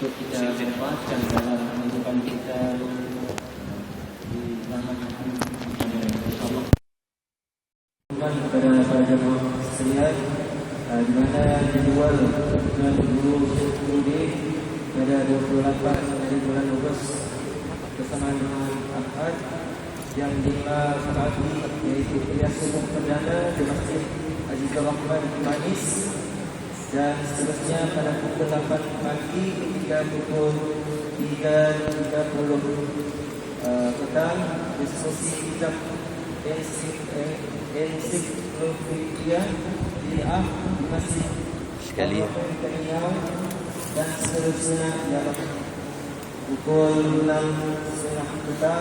Untuk kita manfaatkan dalam kehidupan kita di zaman Allah. Kepada para jemaah sekalian, di mana dijual dengan guru pada 28 dari bulan Ogos bersama dengan Ahad yang dimulai saat ini, yaitu Qiyas Subuh Perdana di Masjid Azizur Rahman Manis. Dan seterusnya pada pukul 8 pagi hingga pukul 3.30 petang, diskusi kitab ensiklopedia Bid'ah di Masjid sekali dan seterusnya dalam pukul 6.30 petang